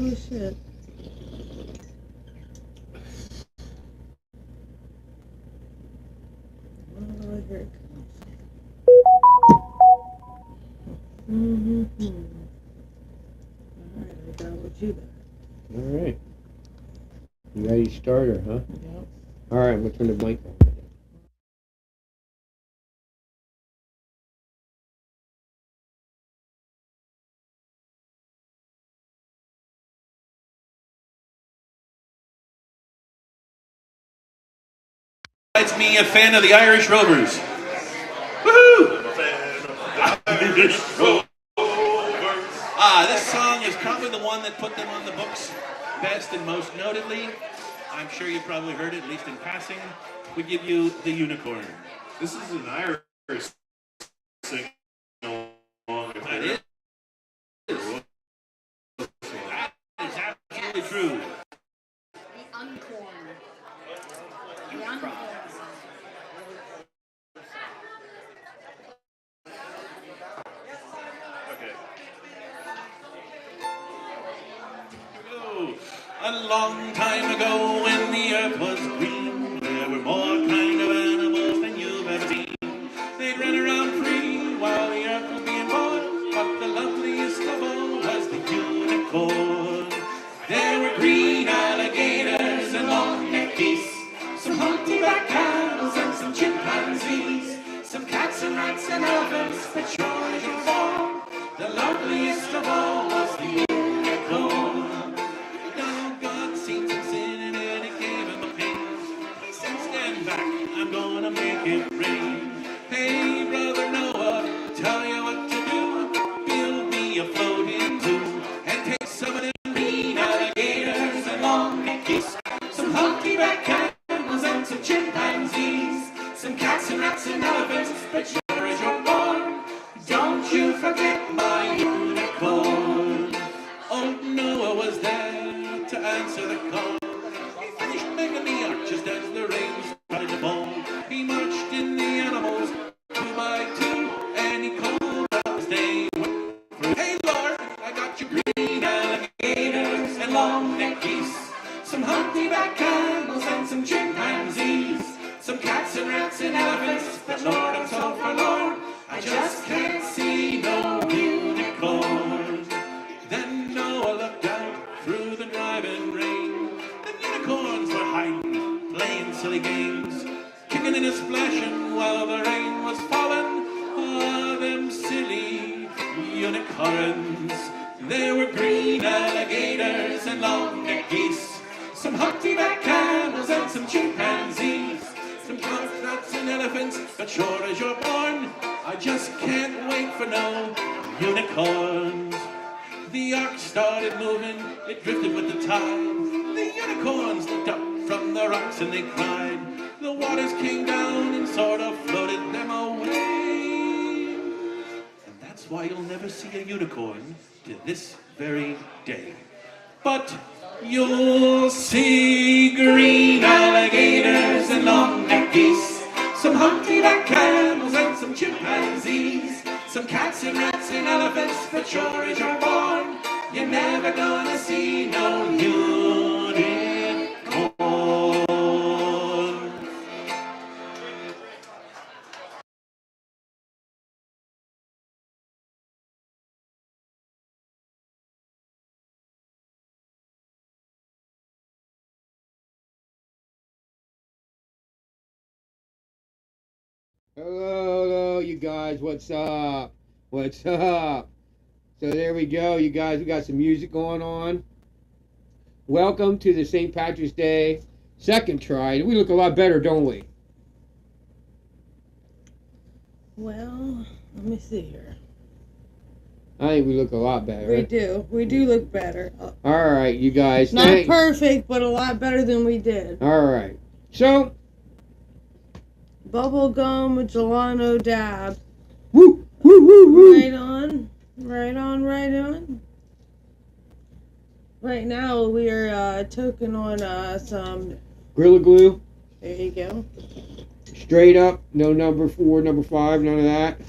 Oh shit. Oh, here it comes. Alright, I got what you got. Alright. You ready to start her, huh? Yep. Alright, I'm going to turn the mic on. It's me, a fan of the Irish Rovers. Woohoo! Irish Rovers. This song is probably the one that put them on the books best and most notably. I'm sure you've probably heard it, at least in passing. We give you The Unicorn. This is an Irish sing along. That is. That is absolutely true. The Uncorn. The Uncorn. A long time ago when the earth was green, there were more kind of animals than you've ever seen. They'd run around free while the earth was being born, but the loveliest of all was the unicorn. There were green alligators and long-necked geese, some humpty-back camels and some chimpanzees, some cats and rats and elephants, but sure as you're born, the loveliest of all was the unicorn. I'm gonna make it rain. Hey, brother Noah, tell you what to do. Build me a floating zoo and take some of them green alligators and long-necked geese, some humpty-back camels and some chimpanzees, some cats and rats and elephants, but sure as you're born, don't you forget my unicorn. Old Noah was there to answer the call. He finished making the ark just as the rain started to fall. He marched in the animals 2 by 2, and he called out as they went through. Hey Lord, I got you green alligators and long-necked geese, some humpty-back camels and some chimpanzees, some cats and rats and elephants, but Lord, I'm so forlorn, I just can't see no unicorn. Then Noah looked out through the driving rain, and unicorns were hiding, playing silly games, kicking and splashing while the rain was falling. Ah, them silly unicorns. There were green alligators and long-necked geese, some humpty-back camels and some chimpanzees, some cats and elephants, but sure as you're born, I just can't wait for no unicorns. The ark started moving, it drifted with the tide. The unicorns looked up from the rocks and they cried. The waters came down and sort of floated them away. And that's why you'll never see a unicorn to this very day. But you'll see green alligators and long-necked geese, some humpty-back camels and some chimpanzees, some cats and rats and elephants, but sure as you're born, you're never gonna see no unicorn. Hello, you guys. What's up? What's up? So there we go, you guys. We got some music going on. Welcome to the St. Patrick's Day second try. We look a lot better, don't we? Well, let me see here. I think we look a lot better. We do. We do look better. All right, you guys. Not perfect, but a lot better than we did. All right. So, bubblegum Gelano dab. Woo, woo, woo, woo. Right on. Right on, right on. Right now we are toking on some Gorilla Glue. There you go. Straight up, no number 4, number 5, none of that.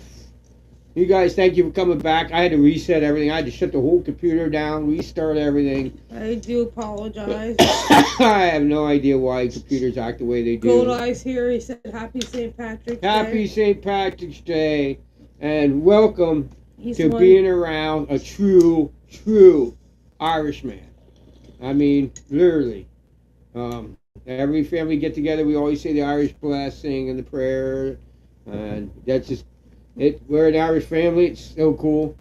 You guys, thank you for coming back. I had to reset everything. I had to shut the whole computer down, restart everything. I do apologize. I have no idea why computers act the way they do. Gold Eyes here. He said, "Happy St. Patrick's Day." Happy St. Patrick's Day, and welcome to being around a true Irishman. I mean, literally. Every family get together, we always say the Irish blessing and the prayer, and that's just it. We're an Irish family. It's so cool.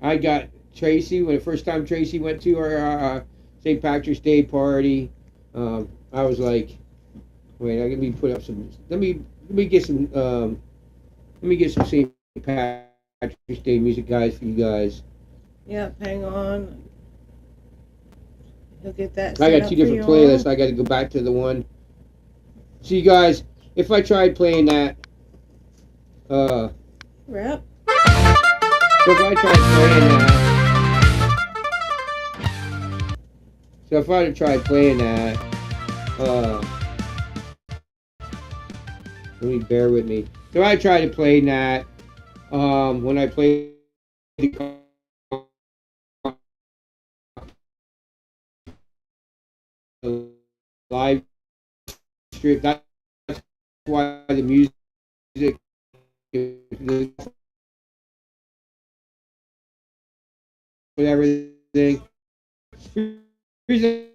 I got Tracy when the first time Tracy went to our St. Patrick's Day party. I was like, wait, let me put up some. Let me get some. Let me get some St. Patrick's Day music, guys, for you guys. Yep, hang on. You'll get that. I got two different playlists. I got to go back to the one. So you guys, if I tried playing that, Rap. So if I tried playing that, let me bear with me. So I tried to play that, when I played the live stream. That's why the music with everything. The reason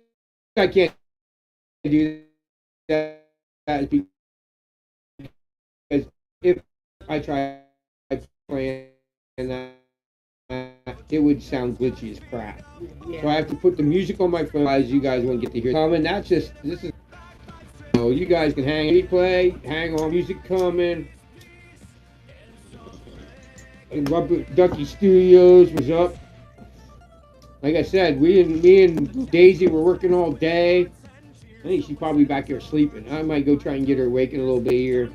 I can't do that is because if I try playing that, it would sound glitchy as crap. Yeah. So I have to put the music on my phone, as you guys won't get to hear. And that's just, this is, so you guys can replay, hang on, music coming. And Rubber Ducky Studios was up. Like I said, me and Daisy were working all day. I think she's probably back here sleeping. I might go try and get her awakened a little bit here.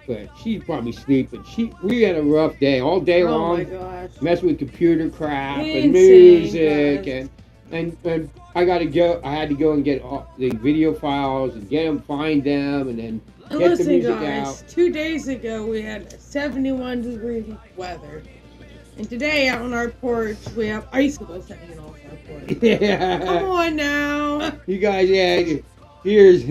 But she's probably sleeping. We had a rough day all day long. Oh my gosh. Messing with computer crap and music and I had to go and get all the video files and find them and then get the music out. 2 days ago we had 71-degree weather. And today out on our porch we have icicles hanging off our porch. Yeah. Come on now. You guys, yeah. Cheers.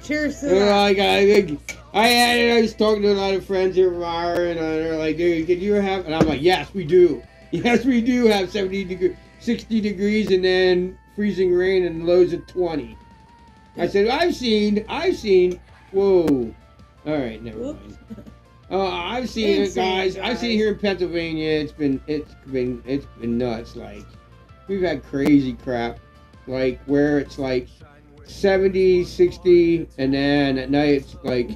Cheers to that. I was talking to a lot of friends here from Ireland, and they're like, dude, could you have, and I'm like, yes, we do. Yes, we do have 60 degrees and then freezing rain and lows of 20. I said, I've seen, whoa. All right, never mind. I've seen it, guys. I've seen it here in Pennsylvania. It's been nuts. Like, we've had crazy crap, like where it's like 70, 60, and then at night it's like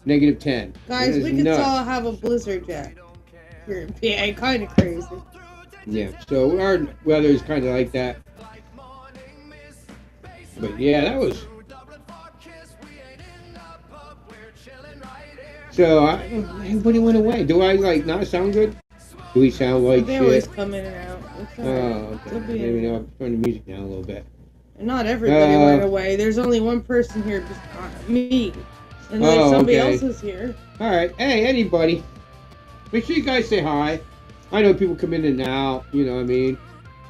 -10. Guys, we could all have a blizzard yet here in PA. Kind of crazy. Yeah, so our weather is kind of like that. But yeah, that was. So everybody went away. Do I not sound good? Do we sound like they shit? Always come in and out. Oh, okay. Maybe I'll turn the music down a little bit. Not everybody went away. There's only one person here, me. And then somebody else is here. All right. Hey, anybody. Make sure you guys say hi. I know people come in and out. You know what I mean?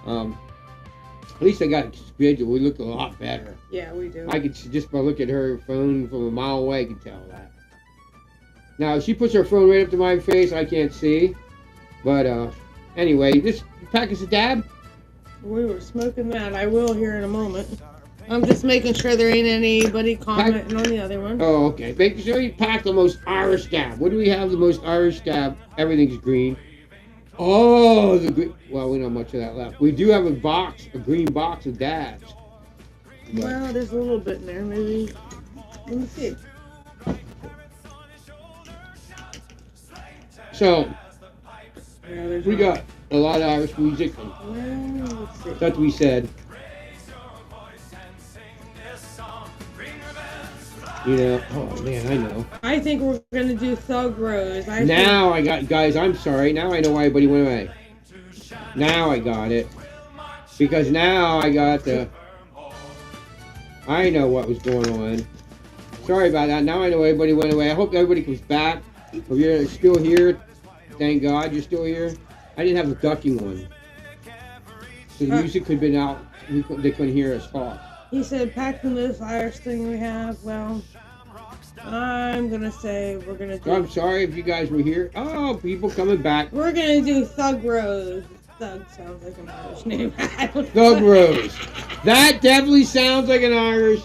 At least I got a schedule. We look a lot better. Yeah, we do. I could just by look at her phone from a mile away, I can tell that. Now, if she puts her phone right up to my face, I can't see. But anyway, this pack us a dab. We were smoking that. I will here in a moment. I'm just making sure there ain't anybody commenting on the other one. Oh, okay. Making sure you pack the most Irish dab. What do we have the most Irish dab? Everything's green. Oh, the green. Well, we don't have much of that left. We do have a green box of dabs. But well, there's a little bit in there, maybe. Let me see. So, we got a lot of Irish music. That's what we said. You know, oh man, I know. I think we're going to do Thug Rose. I got, guys, I'm sorry. Now I know why everybody went away. Now I got it. Because now I got I know what was going on. Sorry about that. Now I know everybody went away. I hope everybody comes back. If you're still here, Thank God you're still here. I didn't have the ducking one. So the music could have been out. They couldn't hear us talk. He said, packing this Irish thing we have. Well, I'm gonna say we're gonna do. I'm sorry if you guys were here. Oh, people coming back. We're gonna do Thug Rose. Thug sounds like an Irish name. Thug Rose. That definitely sounds like an Irish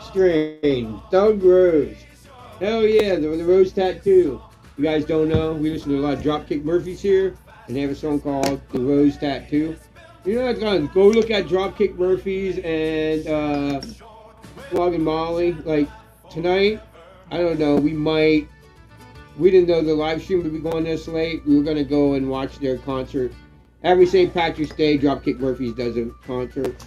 strain. Thug Rose. Hell yeah, the Rose Tattoo. You guys don't know, we listen to a lot of Dropkick Murphys here, and they have a song called The Rose Tattoo. You know, go look at Dropkick Murphys and Flogging Molly. Like, tonight, I don't know, we didn't know the live stream would be going this late. We were going to go and watch their concert. Every St. Patrick's Day, Dropkick Murphys does a concert.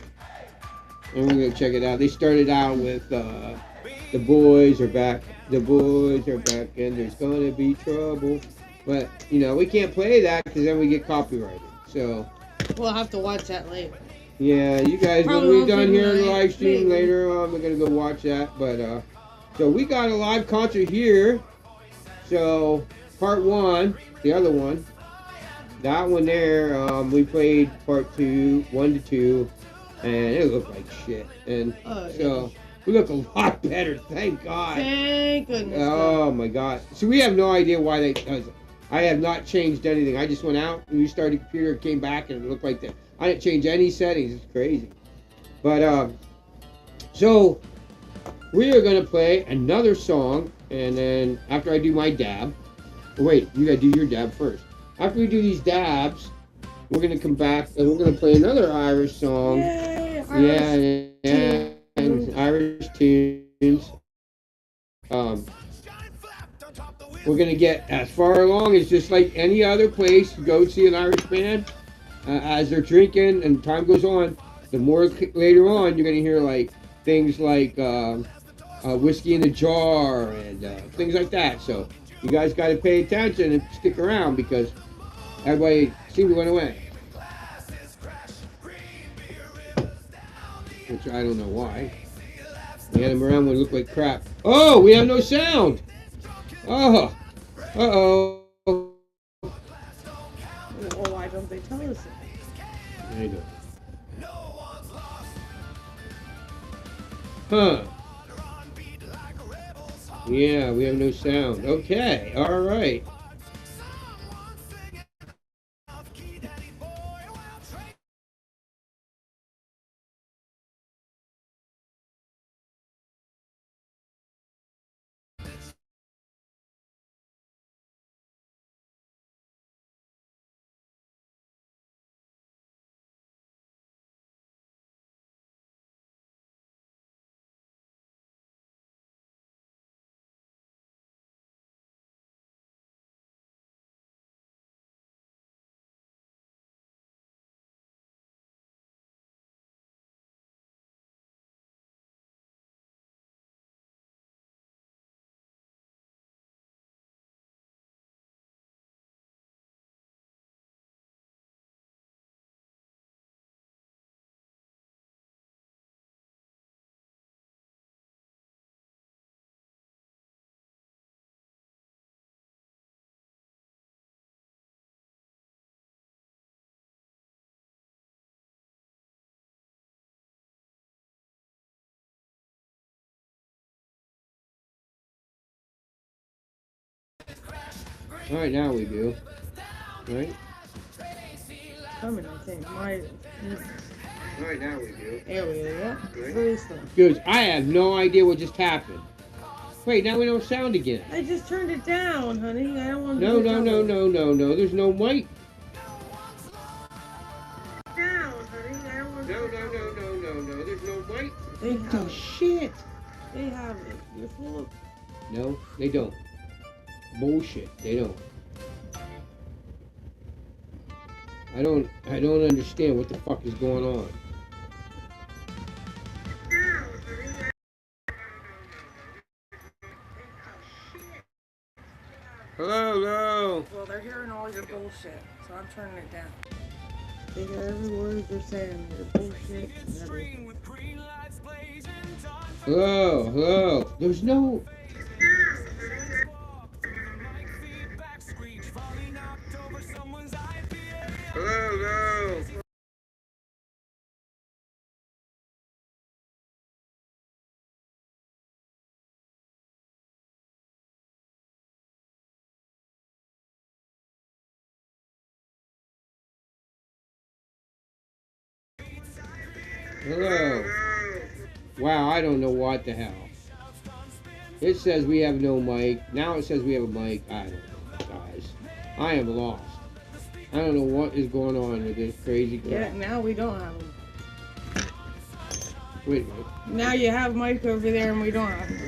And we're going to check it out. They started out with The Boys Are Back. The boys are back and there's going to be trouble. But, you know, we can't play that because then we get copyrighted. So we'll have to watch that later. Yeah, you guys, when we're done here in the live stream later on, we're going to go watch that. But, so we got a live concert here. So, part 1, the other one, that one there, we played part 2, 1 to 2, and it looked like shit. And so, we look a lot better, thank God. Thank goodness. Oh my God. So we have no idea why I have not changed anything. I just went out and restarted the computer, came back, and it looked like that. I didn't change any settings. It's crazy. But, so we are going to play another song, and then after I do my dab, wait, you got to do your dab first. After we do these dabs, we're going to come back and we're going to play another Irish song. Yay, Irish yeah. And Irish tunes. We're gonna get as far along as just like any other place. Go see an Irish band as they're drinking, and time goes on. The more later on, you're gonna hear like things like whiskey in a jar and things like that. So you guys got to pay attention and stick around because everybody seemed to went away. Which I don't know why. We had him around when it looked like crap. Oh, we have no sound. Oh, uh-oh. Well, why don't they tell us that? They don't. Huh. Yeah, we have no sound. Okay, all right. All right, now we do. Right? Coming, I think. All right, now we do. There we go. Right? Very slow. Good. I have no idea what just happened. Wait, now we don't sound again. I just turned it down, honey. I don't want to. No. There's no mic. Down, honey. I don't want to. No. There's no mic. They What have the it. shit? They have it. You're full of. No, they don't. Bullshit. They don't. I don't understand what the fuck is going on. Hello. Well, they're hearing all your bullshit, so I'm turning it down. They hear every word they're saying. Your bullshit and everything. Hello. There's no. Hello. Wow, I don't know what the hell. It says we have no mic. Now it says we have a mic. I don't know, guys. I am lost. I don't know what is going on with this crazy crap. Yeah, now we don't have them. Wait a minute. Now you have Mike over there and we don't have him.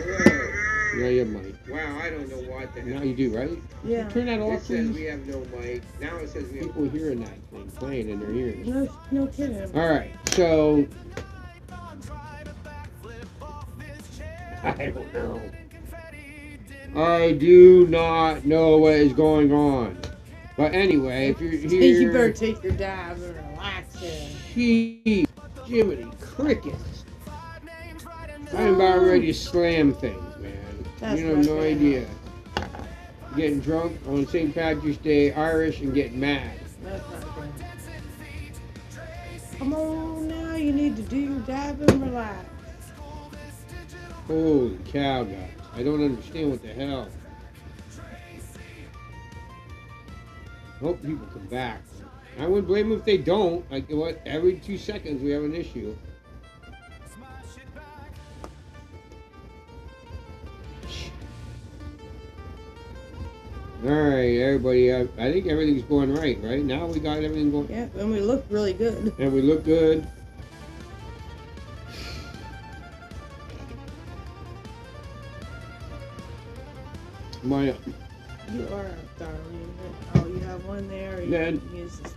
Now you have mic. Wow, I don't know what the hell. Now you do, right? Yeah. Turn that off, It says please. we have no mic. Now it says we have. People hearing that thing playing in their ears. No kidding. All right, so I don't know. I do not know what is going on. But anyway, if you're here, You better take your dab and relax here. Gee, Jiminy Crickets. I'm about ready to slam things, man. That's You have not no gonna idea. Getting drunk on St. Patrick's Day, Irish, and getting mad. That's not good. Come on now, you need to do your dab and relax. Holy cow, guys. I don't understand what the hell. I hope people come back. I wouldn't blame them if they don't. Like, what? Every 2 seconds we have an issue. Alright, everybody. I think everything's going right now we got everything going. Yeah, and we look really good. And we look good. My, You are a darling. Oh, you have one there. Or you Then- can use this.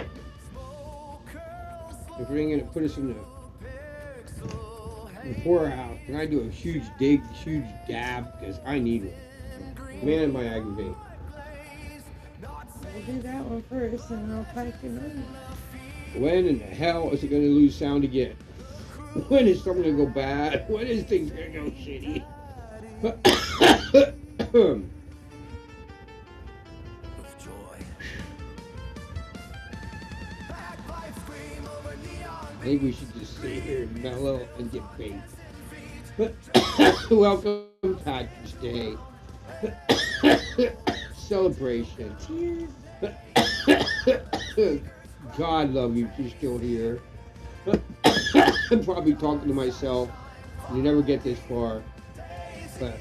if we're gonna put us in the poorhouse, can I do a huge dig, huge dab? Because I need one. Man, am I aggravated. We'll do that one first, and I'll pack it on. When in the hell is it gonna lose sound again? When is something gonna go bad? When is things gonna go shitty? I think we should just sit here and mellow and get baked. Welcome, Patrick's Day. Celebration. God love you if you're still here. I'm probably talking to myself. You never get this far. But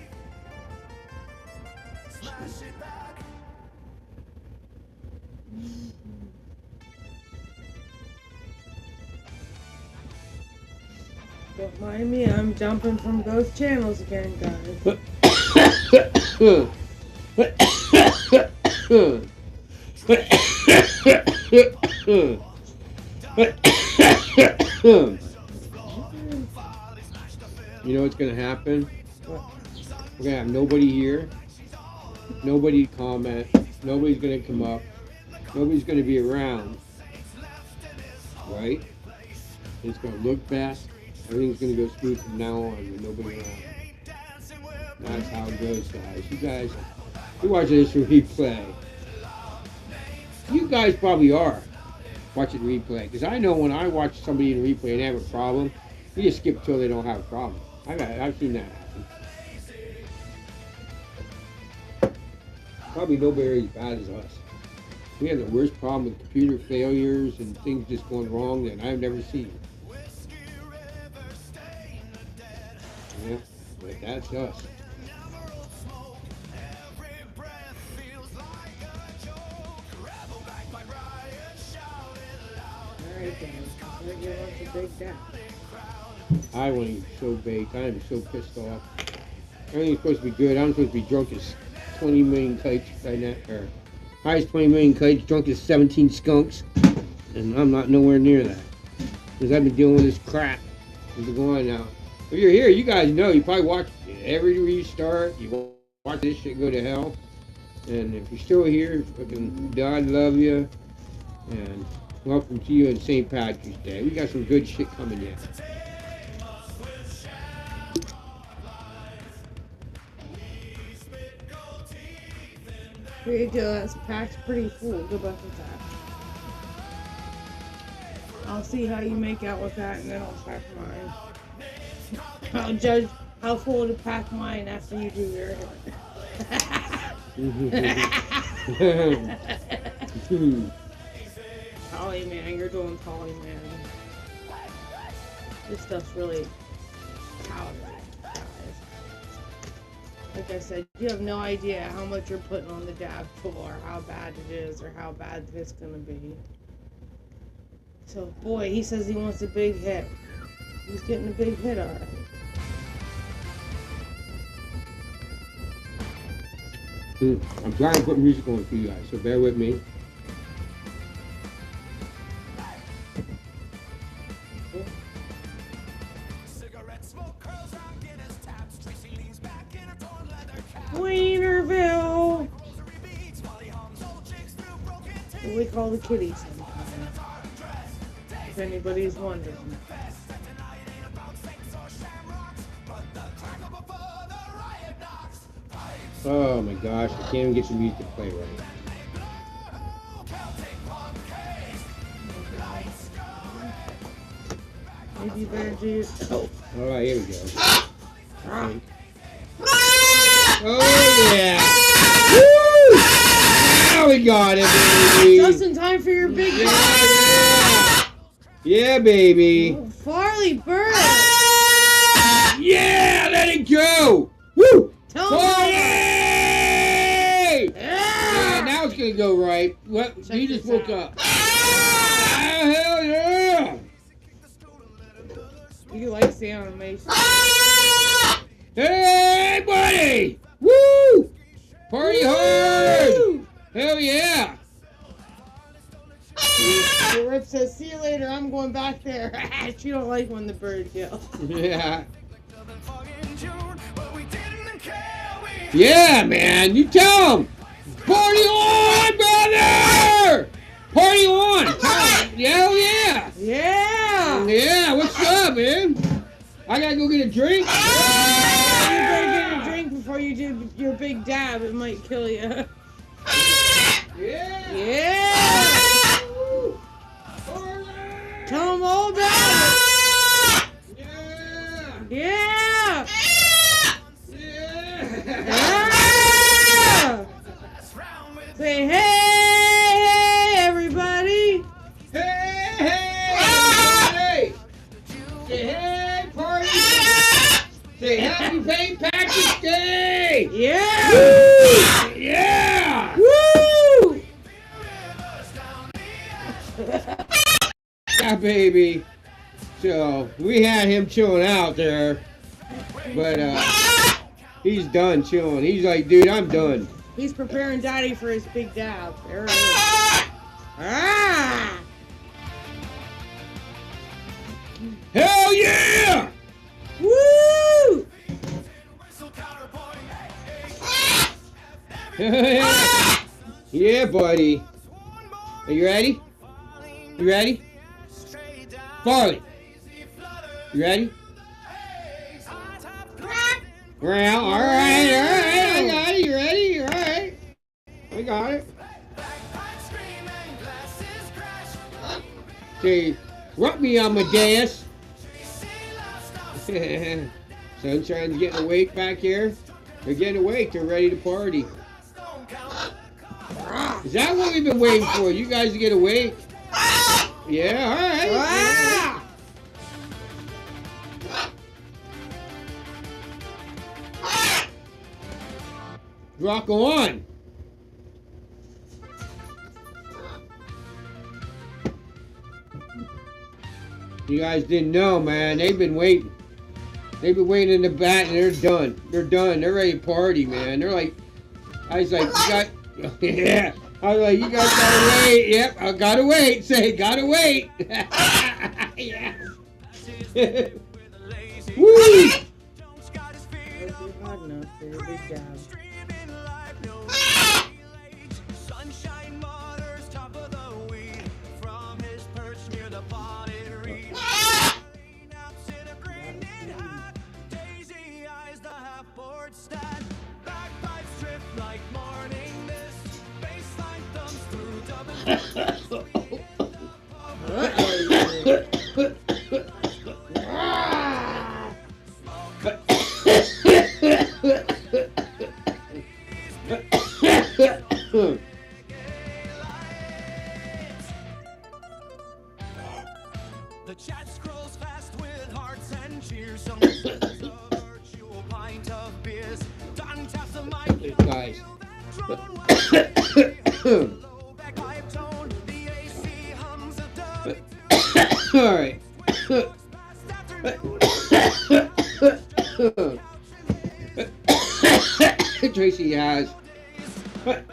Don't mind me, I'm jumping from both channels again, guys. You know what's gonna happen? What? We're gonna have nobody here, nobody comment, nobody's gonna come up, nobody's gonna be around, right? It's gonna look bad. Everything's gonna go smooth from now on with nobody around. That's how it goes, guys. You're watching this replay. You guys probably are watching replay, because I know when I watch somebody in replay and they have a problem, you just skip till they don't have a problem. I've seen that happen. Probably nobody as bad as us. We have the worst problem with computer failures and things just going wrong that I've never seen. Yeah, but that's us. Alright, then. We're gonna give us a big dab. I want to be so baked. I am so pissed off. Everything's supposed to be good. I'm supposed to be drunk as 20 million kites right now. Or high as 20 million kites, drunk as 17 skunks. And I'm not nowhere near that. Because I've been dealing with this crap. It's been going on now. If you're here, you guys know. You probably watch every restart. You watch this shit go to hell. And if you're still here, fucking God love you. And welcome to you on St. Patrick's Day. We got some good shit coming yet. Here you go, that's packed pretty full. Good luck with that. I'll see how you make out with that, and then I'll pack mine. I'll judge how full to pack mine after you do your Holly man, you're doing Holly man. This stuff's really powdery, guys. Like I said, you have no idea how much you're putting on the dab tool, or how bad it is, or how bad it's gonna be. So, boy, he says he wants a big hit. He's getting a big hit alright. I'm trying to put music on for you guys, so bear with me. Wienerville! What we call the kitties sometimes. If anybody's wondering. Oh my gosh, I can't even get the music to play right. Maybe you better do. Oh. Alright, here we go. Oh yeah! Woo! Now we got it, baby! Just in time for your big Yeah, yeah! Yeah, baby! Oh, Farley bird! Yeah! Let it go! Woo! Tell Party! me! Yeah, now it's gonna go right. What? You just woke up. Ah, hell yeah! You like the animation. Hey, buddy! Woo! Party hard! Hell yeah! The Rip says, see you later, I'm going back there. She don't like when the bird yells. Yeah. Yeah, man, you tell him! Party on, brother! Party on! Hell yeah! Yeah! Yeah, what's up, man? I gotta go get a drink. You better get a drink before you do your big dab. It might kill you. Yeah! Yeah! Tell them all about it. Yeah! Yeah! Yeah! Yeah! Say hey, everybody! Hey, hey, say hey, party! Say happy St. Patrick's Day! Yeah! Woo! Yeah! Woo! Yeah, baby. So we had him chilling out there, but he's done chilling. He's like, dude, I'm done. He's preparing Daddy for his big dab. There it is. Ah! Hell yeah! Woo! Yeah, buddy. Are you ready? You ready? Farley. You ready? Well, all right. I got it. You ready? You all right? I got it. See, rock me on my dance. Sunshine's getting awake back here. They're getting awake. They're ready to party. Is that what we've been waiting for? You guys to get awake? Yeah, all right. Ah! Rock on. You guys didn't know, man. They've been waiting. They've been waiting in the back, and they're done. They're done. They're ready to party, man. They're like, I was like, you got, yeah. I was like, you guys gotta wait. Yep, I gotta wait. Say, gotta wait. Yeah. Woo! The chat scrolls fast with heart. guys. All right. Tracy has. What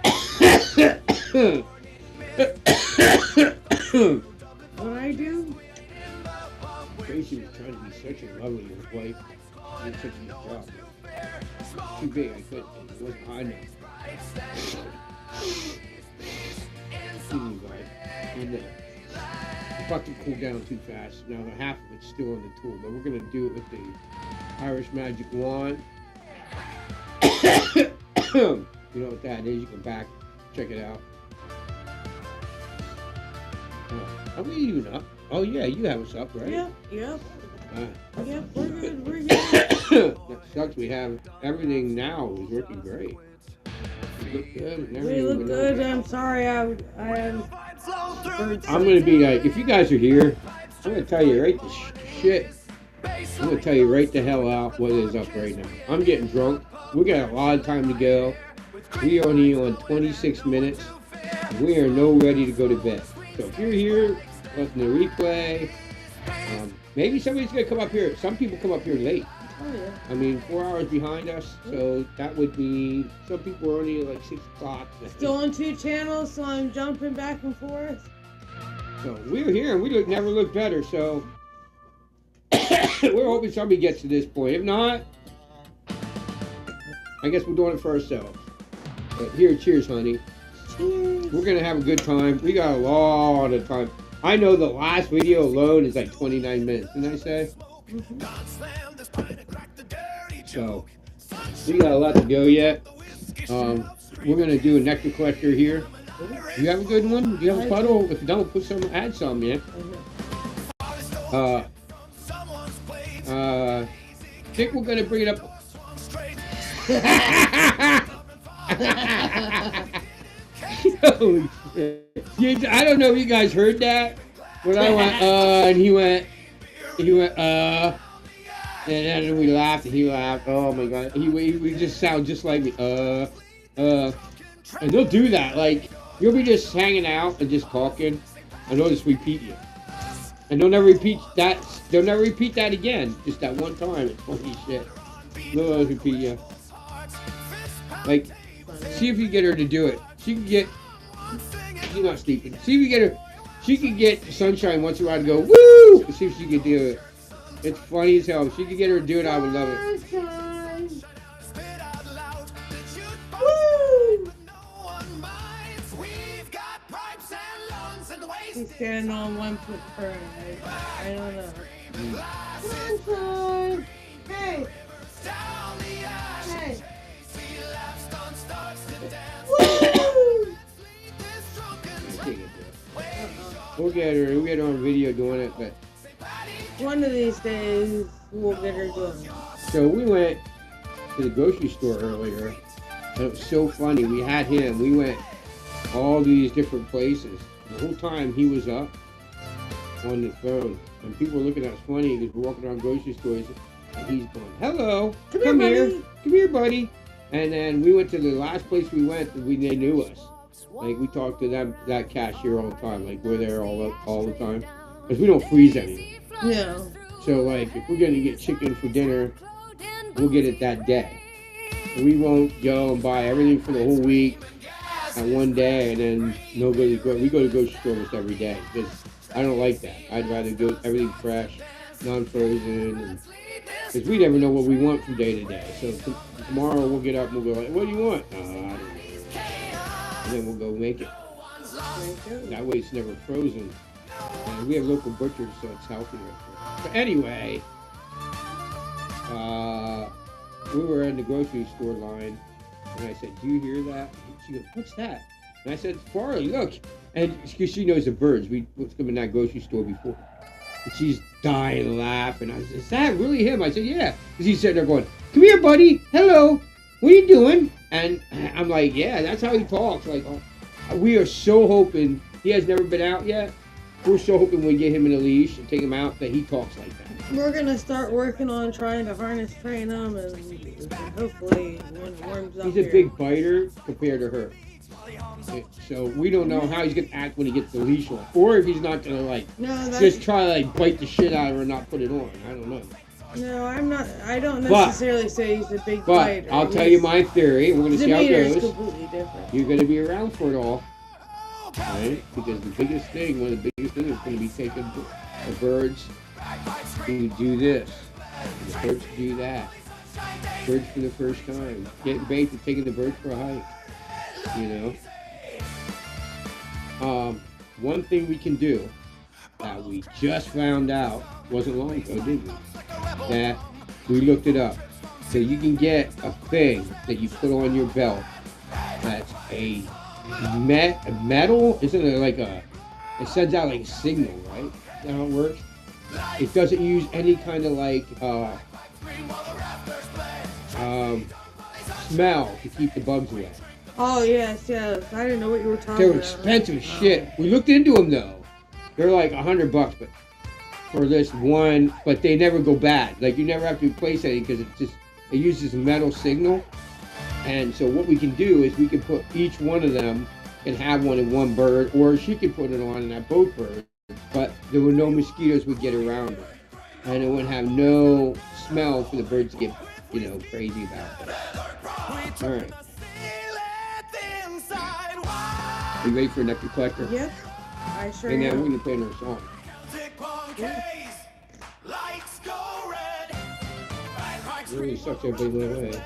I do? Tracy was trying to be such a lovely wife. Did such a good job. Too big, I couldn't. It wasn't high enough. Excuse me, guys. And the bucket cooled down too fast. Now the half of it's still on the tool, but we're gonna do it with the Irish Magic Wand. You know what that is? You can back check it out. Are we even up? Oh yeah, you have us up, right? Yep. Yep, we're good. That sucks. We have everything now is working great. We look good. And We everything look went good. over. I'm sorry. I am. I'm gonna be like, if you guys are here, I'm gonna tell you right the shit. I'm gonna tell you right the hell out what is up right now. I'm getting drunk. We got a lot of time to go. We are only on 26 minutes. We are no ready to go to bed. So if you're here, listen to replay. Maybe somebody's gonna come up here. Some people come up here late. Oh yeah. I mean, 4 hours behind us, so that would be, some people are only like 6 o'clock. Still on 2 channels, so I'm jumping back and forth. So we're here, and we never look better, so we're hoping somebody gets to this point. If not, I guess we're doing it for ourselves. But here, cheers, honey. Cheers. We're gonna have a good time. We got a lot of time. I know the last video alone is like 29 minutes, didn't I say? So, we got a lot to go yet. We're gonna do a nectar collector here. Do you have a good one? Do you have a puddle? If you don't, add some, yeah. Think we're gonna bring it up. Holy shit. I don't know if you guys heard that, but I went, and he went, and then we laughed, and he laughed. Oh my god, we just sound just like me, and they'll do that. Like, you'll be just hanging out and just talking, and they'll just repeat you, and they'll never repeat that. They'll never repeat that again. Just that one time. It's funny shit. They'll always repeat you. Like, see if you get her to do it. She can get. She's not sleeping. See if you get her. She can get Sunshine once in a while to go woo. See if she can do it. It's funny as hell. If she could get her to do it, I would love it. Woo! He's standing on 1 foot per. I don't know. Sunshine. Hey. Hey. Woo! We'll get her. We'll get her on video doing it, but. One of these days, we'll get her doing it. So we went to the grocery store earlier, and it was so funny. We had him. We went all these different places. The whole time he was up on the phone, and people were looking at us funny because we're walking around grocery stores, and he's going, "Hello, come here, come here, buddy." And then we went to the last place we went, and they knew us. Like, we talked to them, that cashier all the time. Like, we're there all the time because we don't freeze anything. Yeah. So, like, if we're gonna get chicken for dinner, we'll get it that day. And we won't go and buy everything for the whole week at one day, and then we go to the grocery store almost every day because I don't like that. I'd rather go everything fresh, non-frozen, because we never know what we want from day to day. So tomorrow we'll get up and we'll go like, "What do you want?" I don't know. And then we'll go make it. That way it's never frozen. And we have local butchers, so it's healthier. But anyway, we were in the grocery store line, and I said, "Do you hear that?" And she goes, "What's that?" And I said, "It's Farley, look." And because she knows the birds, we've come in that grocery store before. And she's dying laughing. I said, "Is that really him?" I said, "Yeah." Because he's sitting there going, "Come here, buddy. Hello. What are you doing?" And I'm like, "Yeah, that's how he talks." Like, we are so hoping he has never been out yet. we're so hoping we get him in a leash and take him out that he talks like that. We're gonna start working on trying to harness train him, and hopefully when it warms up He's a here. big biter compared to her. So we don't know how he's gonna act when he gets the leash on, or if he's not gonna like No, that's, just try to like bite the shit out of her and not put it on. I don't know. no, I'm not. I don't But- necessarily say he's a big But biter. I'll tell you my theory. We're gonna His see how it demeanor is goes. completely different. You're gonna be around for it all, right? Because the biggest thing, one of the biggest things, is gonna be taking the birds to do this, and the birds to do that. Birds for the first time, getting bait and taking the birds for a hike. You know. One thing we can do that we just found out wasn't long ago, did we? That we looked it up. So you can get a thing that you put on your belt that's a metal, isn't it like a, it sends out like a signal, right? Is that how it works? It doesn't use any kind of like smell to keep the bugs away. Oh yes. I didn't know what you were talking They're about. expensive as shit. We looked into them though. They're like $100, but for this one, but they never go bad. Like you never have to replace anything because it uses a metal signal. And so what we can do is we can put each one of them and have one in one bird, or she could put it on and have both birds. But there were no mosquitoes would get around it, and it would have no smell for the birds to get, crazy about it. All right. You ready for Nectar Collector? Yep. I sure And now am. we're gonna play another song. It really sucks everybody went away.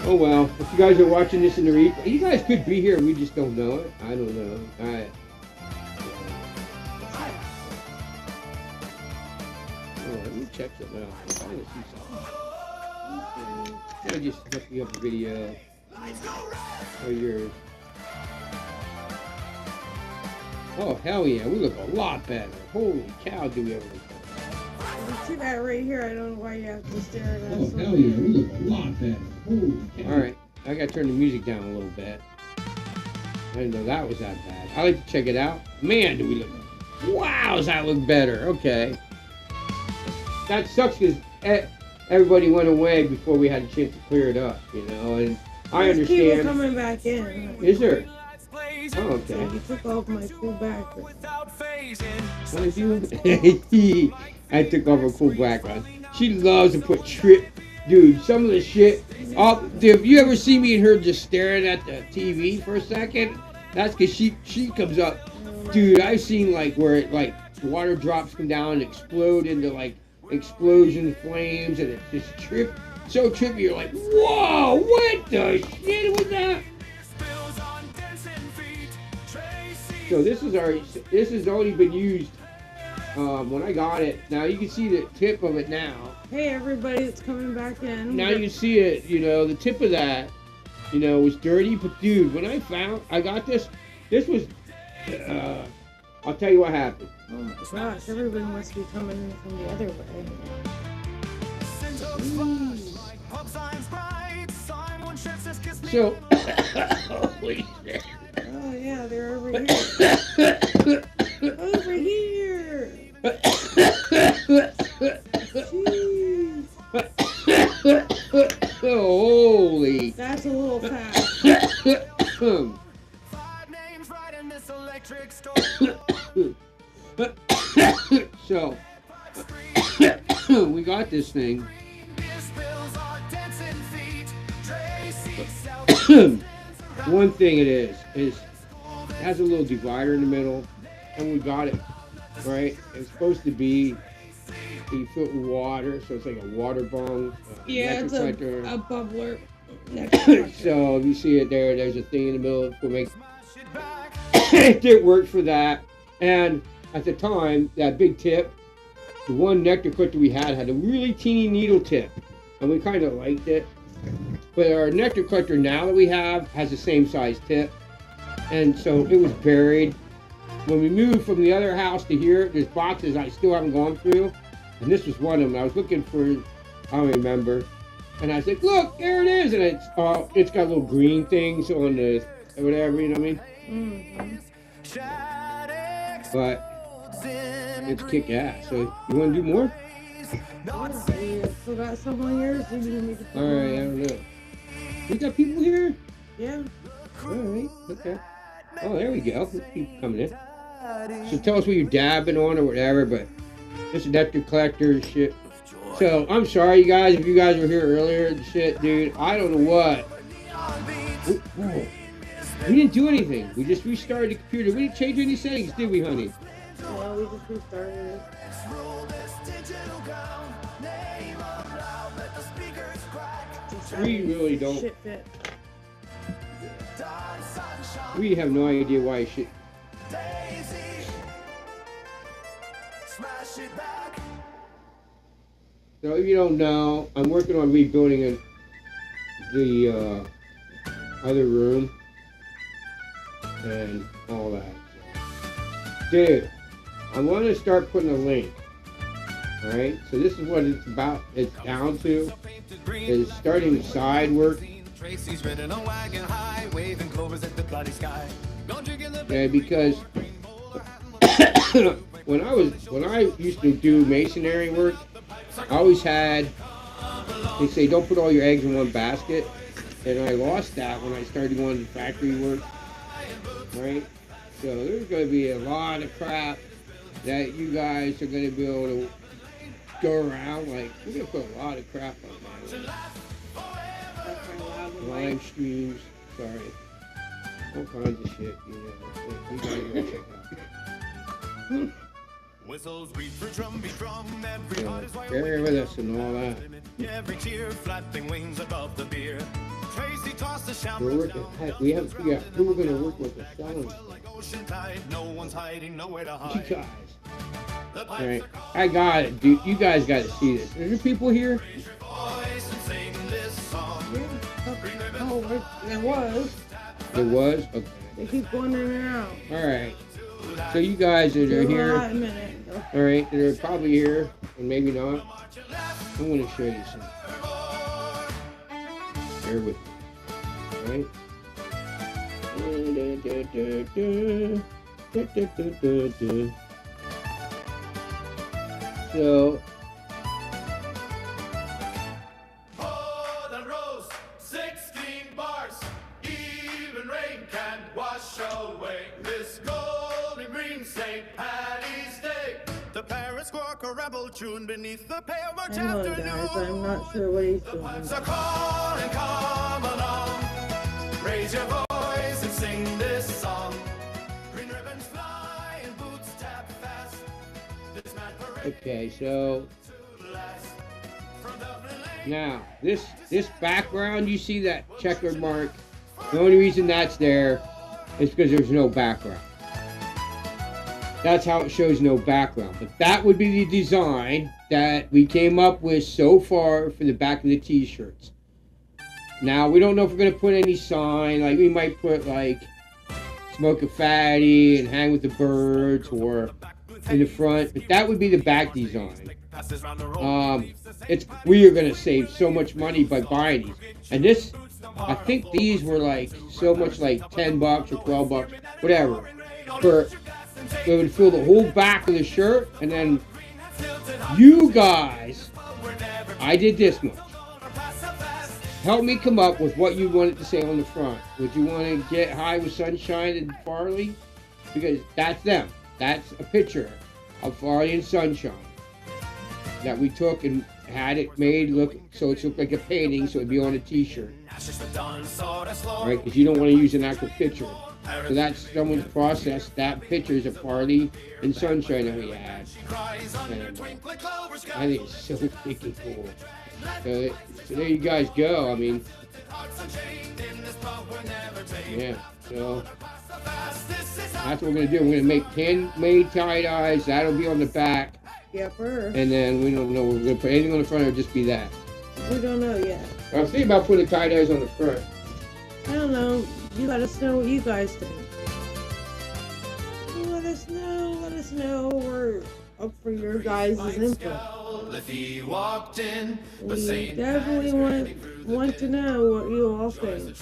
Oh well, if you guys are watching this in the replay, you guys could be here, we just don't know it. I don't know. Alright. Oh, let me check something out. I'm trying to see something. I just hook me up a video. Oh, yours. Oh, hell yeah, we look a lot better. Holy cow, do we ever look better. You see that right here? I don't know why you have to stare at us. Oh, hell yeah, we look a lot better. Holy cow. Alright, I gotta turn the music down a little bit. I didn't know that was that bad. I like to check it out. Man, do we look... Wow, does that look better? Okay. That sucks because everybody went away before we had a chance to clear it up, and I There's people understand. coming back in. Is there? Oh, So okay. you took off my cool back. What did you? I took off her cool background. She loves to put dude, some of the shit. Have you ever seen me and her just staring at the TV for a second? That's because she comes up. Dude, I've seen like where it like water drops come down and explode into like explosion flames, and it's just so trippy. You're like, whoa, what the shit was that? So this has already been used when I got it. Now you can see the tip of it now. Hey everybody that's coming back in. Now you can see it, the tip of that, was dirty. But dude, when I got this was, I'll tell you what happened. Oh my gosh, everybody must be coming in from the other way. So, holy shit. Oh yeah, they're over here. Over here. Jeez. Holy. That's a little fast. So, we got this thing. One thing it is it has a little divider in the middle, and we got it, right? It's supposed to be, you fill it with water, so it's like a water bong. Yeah, it's a collector. bubbler. So if you see it there's a thing in the middle for make. It didn't work for that, and at the time, that big tip, the one nectar collector we had a really teeny needle tip, and we kind of liked it. But our nectar collector now that we have has the same size tip, and so it was buried. When we moved from the other house to here, there's boxes I still haven't gone through, and this was one of them. I was looking for, I don't remember, and I was like, look, there it is, and it's got little green things on the whatever, you know what I mean? Mm-hmm. But it's kick ass. So you want to do more? Yeah, we still got some on yours. We need to make it. All right, I don't know. We got people here? Yeah. All right, okay. Oh, there we go. Keep coming in. So tell us what you're dabbing on or whatever, but this is nectar collector shit. So I'm sorry, you guys, if you guys were here earlier and shit, dude. I don't know what. We didn't do anything. We just restarted the computer. We didn't change any settings, did we, honey? Yeah, we just restarted it. We really don't. Shit fit. We have no idea why shit. So if you don't know, I'm working on rebuilding the other room and all that. Dude, I'm going to start putting a link. Alright, so this is what it's about. It's down to is starting side work. Yeah, because when I used to do masonry work, I always had, they say don't put all your eggs in one basket, and I lost that when I started going to factory work. Right? So there's going to be a lot of crap that you guys are going to be able to go around. Like, we're going to put a lot of crap on that. Live streams, sorry. All kinds of shit, you know. We gotta go check out. Whistles beat for drum, everybody's Carry with us and all that. Every cheer, flapping wings above the beer. Tracy tossed the shamrock. We're working. We have to figure out who we're gonna work with. No one's hiding, nowhere to hide. You guys. Alright, I got it, dude. You guys got to see this. Are there people here? Oh, there was. There was? Okay. They keep going in and out. Alright. So you guys that are here. A minute. Alright, they're probably here, and maybe not. I'm going to show you something. Bear with me. Alright? So, Golden Rose, 16 bars, even rain can wash away this golden green St. Paddy's Day. The parrot squawk a rebel tune beneath the pale March Hang on, guys. I'm not sure what he's doing. So call and come along, raise your voice and sing this song. Green ribbons fly and boots tap fast. This mad parade. okay, so now this background, you see that checkered mark? The only reason that's there is because there's no background. That's how it shows no background. But that would be the design that we came up with so far for the back of the t-shirts. Now, we don't know if we're going to put any sign. Like, we might put, like, smoke a fatty and hang with the birds or in the front. But that would be the back design. We are going to save so much money by buying these. And this, I think these were, like, so much like $10 or $12, whatever. It would fill the whole back of the shirt, and then you guys, I did this much. Help me come up with what you wanted to say on the front. Would you want to get high with sunshine and Farley? Because that's them. That's a picture of Farley and Sunshine that we took and had it made look so it looked like a painting, so it'd be on a t-shirt. Right? Because you don't want to use an actual picture. So that's someone's process. That picture is of Farley and Sunshine that we had. And I think it's so freaking cool. So there you guys go. I mean, yeah. So that's what we're gonna do. We're gonna make handmade tie-dyes. That'll be on the back. Yepper. And then we don't know. We're gonna put anything on the front, or just be that. We don't know yet. I was thinking about putting tie-dyes on the front. I don't know. You let us know what you guys think. You let us know. Let us know. up for your guys' input. We definitely want to know what you all think.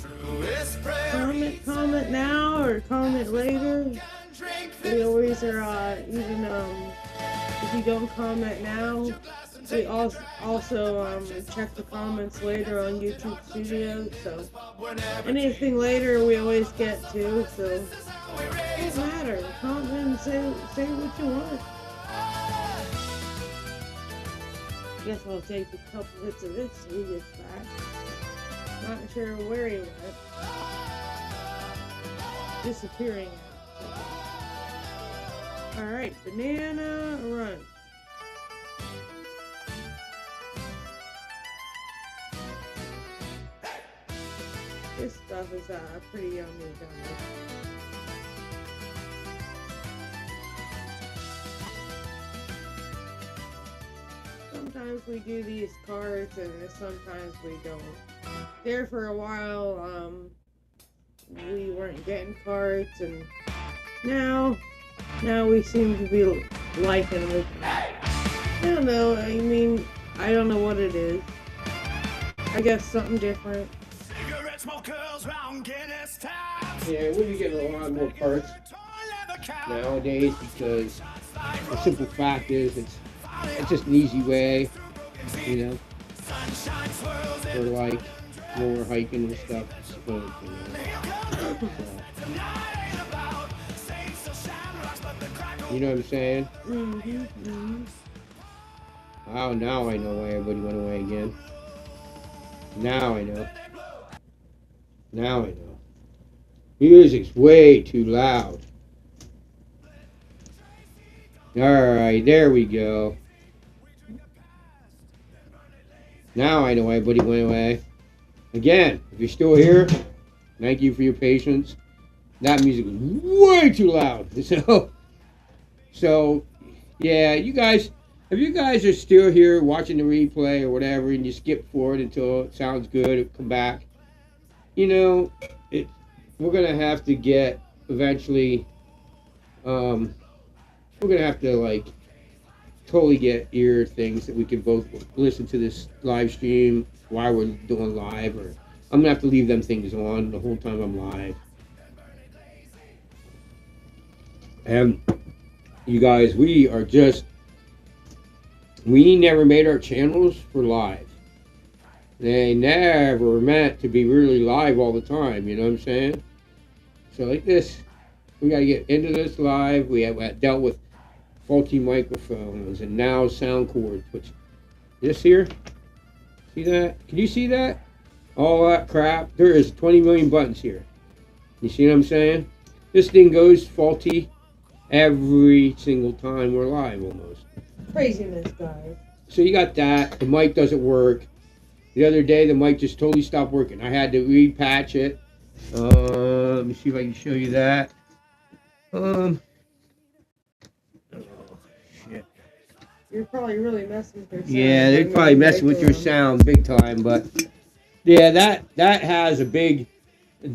Comment now or comment later. We always are even if you don't comment now, we also check the comments later on YouTube Studios. So anything later we always get to. So it doesn't matter. Comment and say what you want. Guess I'll take a couple hits of this so he gets back. Not sure where he went. Disappearing. Alright, banana run. This stuff is pretty yummy, guys. Sometimes we do these cards and sometimes we don't. There for a while, we weren't getting cards, and now we seem to be liking it. I don't know, I mean, I don't know what it is. I guess something different. Yeah, we'll be getting a lot more cards nowadays because the simple fact is it's just an easy way, you know, for like more hiking and stuff, I suppose, you know. You know what I'm saying? Mm-hmm. Oh, now I know why everybody went away again. Now I know. Now I know. Music's way too loud. Alright, there we go. Now I know why everybody went away. Again, if you're still here, thank you for your patience. That music was way too loud. So yeah, you guys, if you guys are still here watching the replay or whatever and you skip forward until it sounds good, come back, you know, we're going to have to get eventually, we're going to have to like totally get ear things that we can both listen to this live stream while we're doing live, or I'm going to have to leave them things on the whole time I'm live. And you guys, we never made our channels for live. They never were meant to be really live all the time, you know what I'm saying? So like this, we got to get into this live. We have dealt with faulty microphones and now sound cords, which this here, see that? Can you see that? All that crap. There is 20 million buttons here. You see what I'm saying? This thing goes faulty every single time we're live almost. Craziness, guys. So you got that. The mic doesn't work. The other day the mic just totally stopped working. I had to repatch it. Let me see if I can show you that. Oh, shit. You're probably really messing with your sound. Yeah, they're probably messing with your sound big time, but yeah, that has a big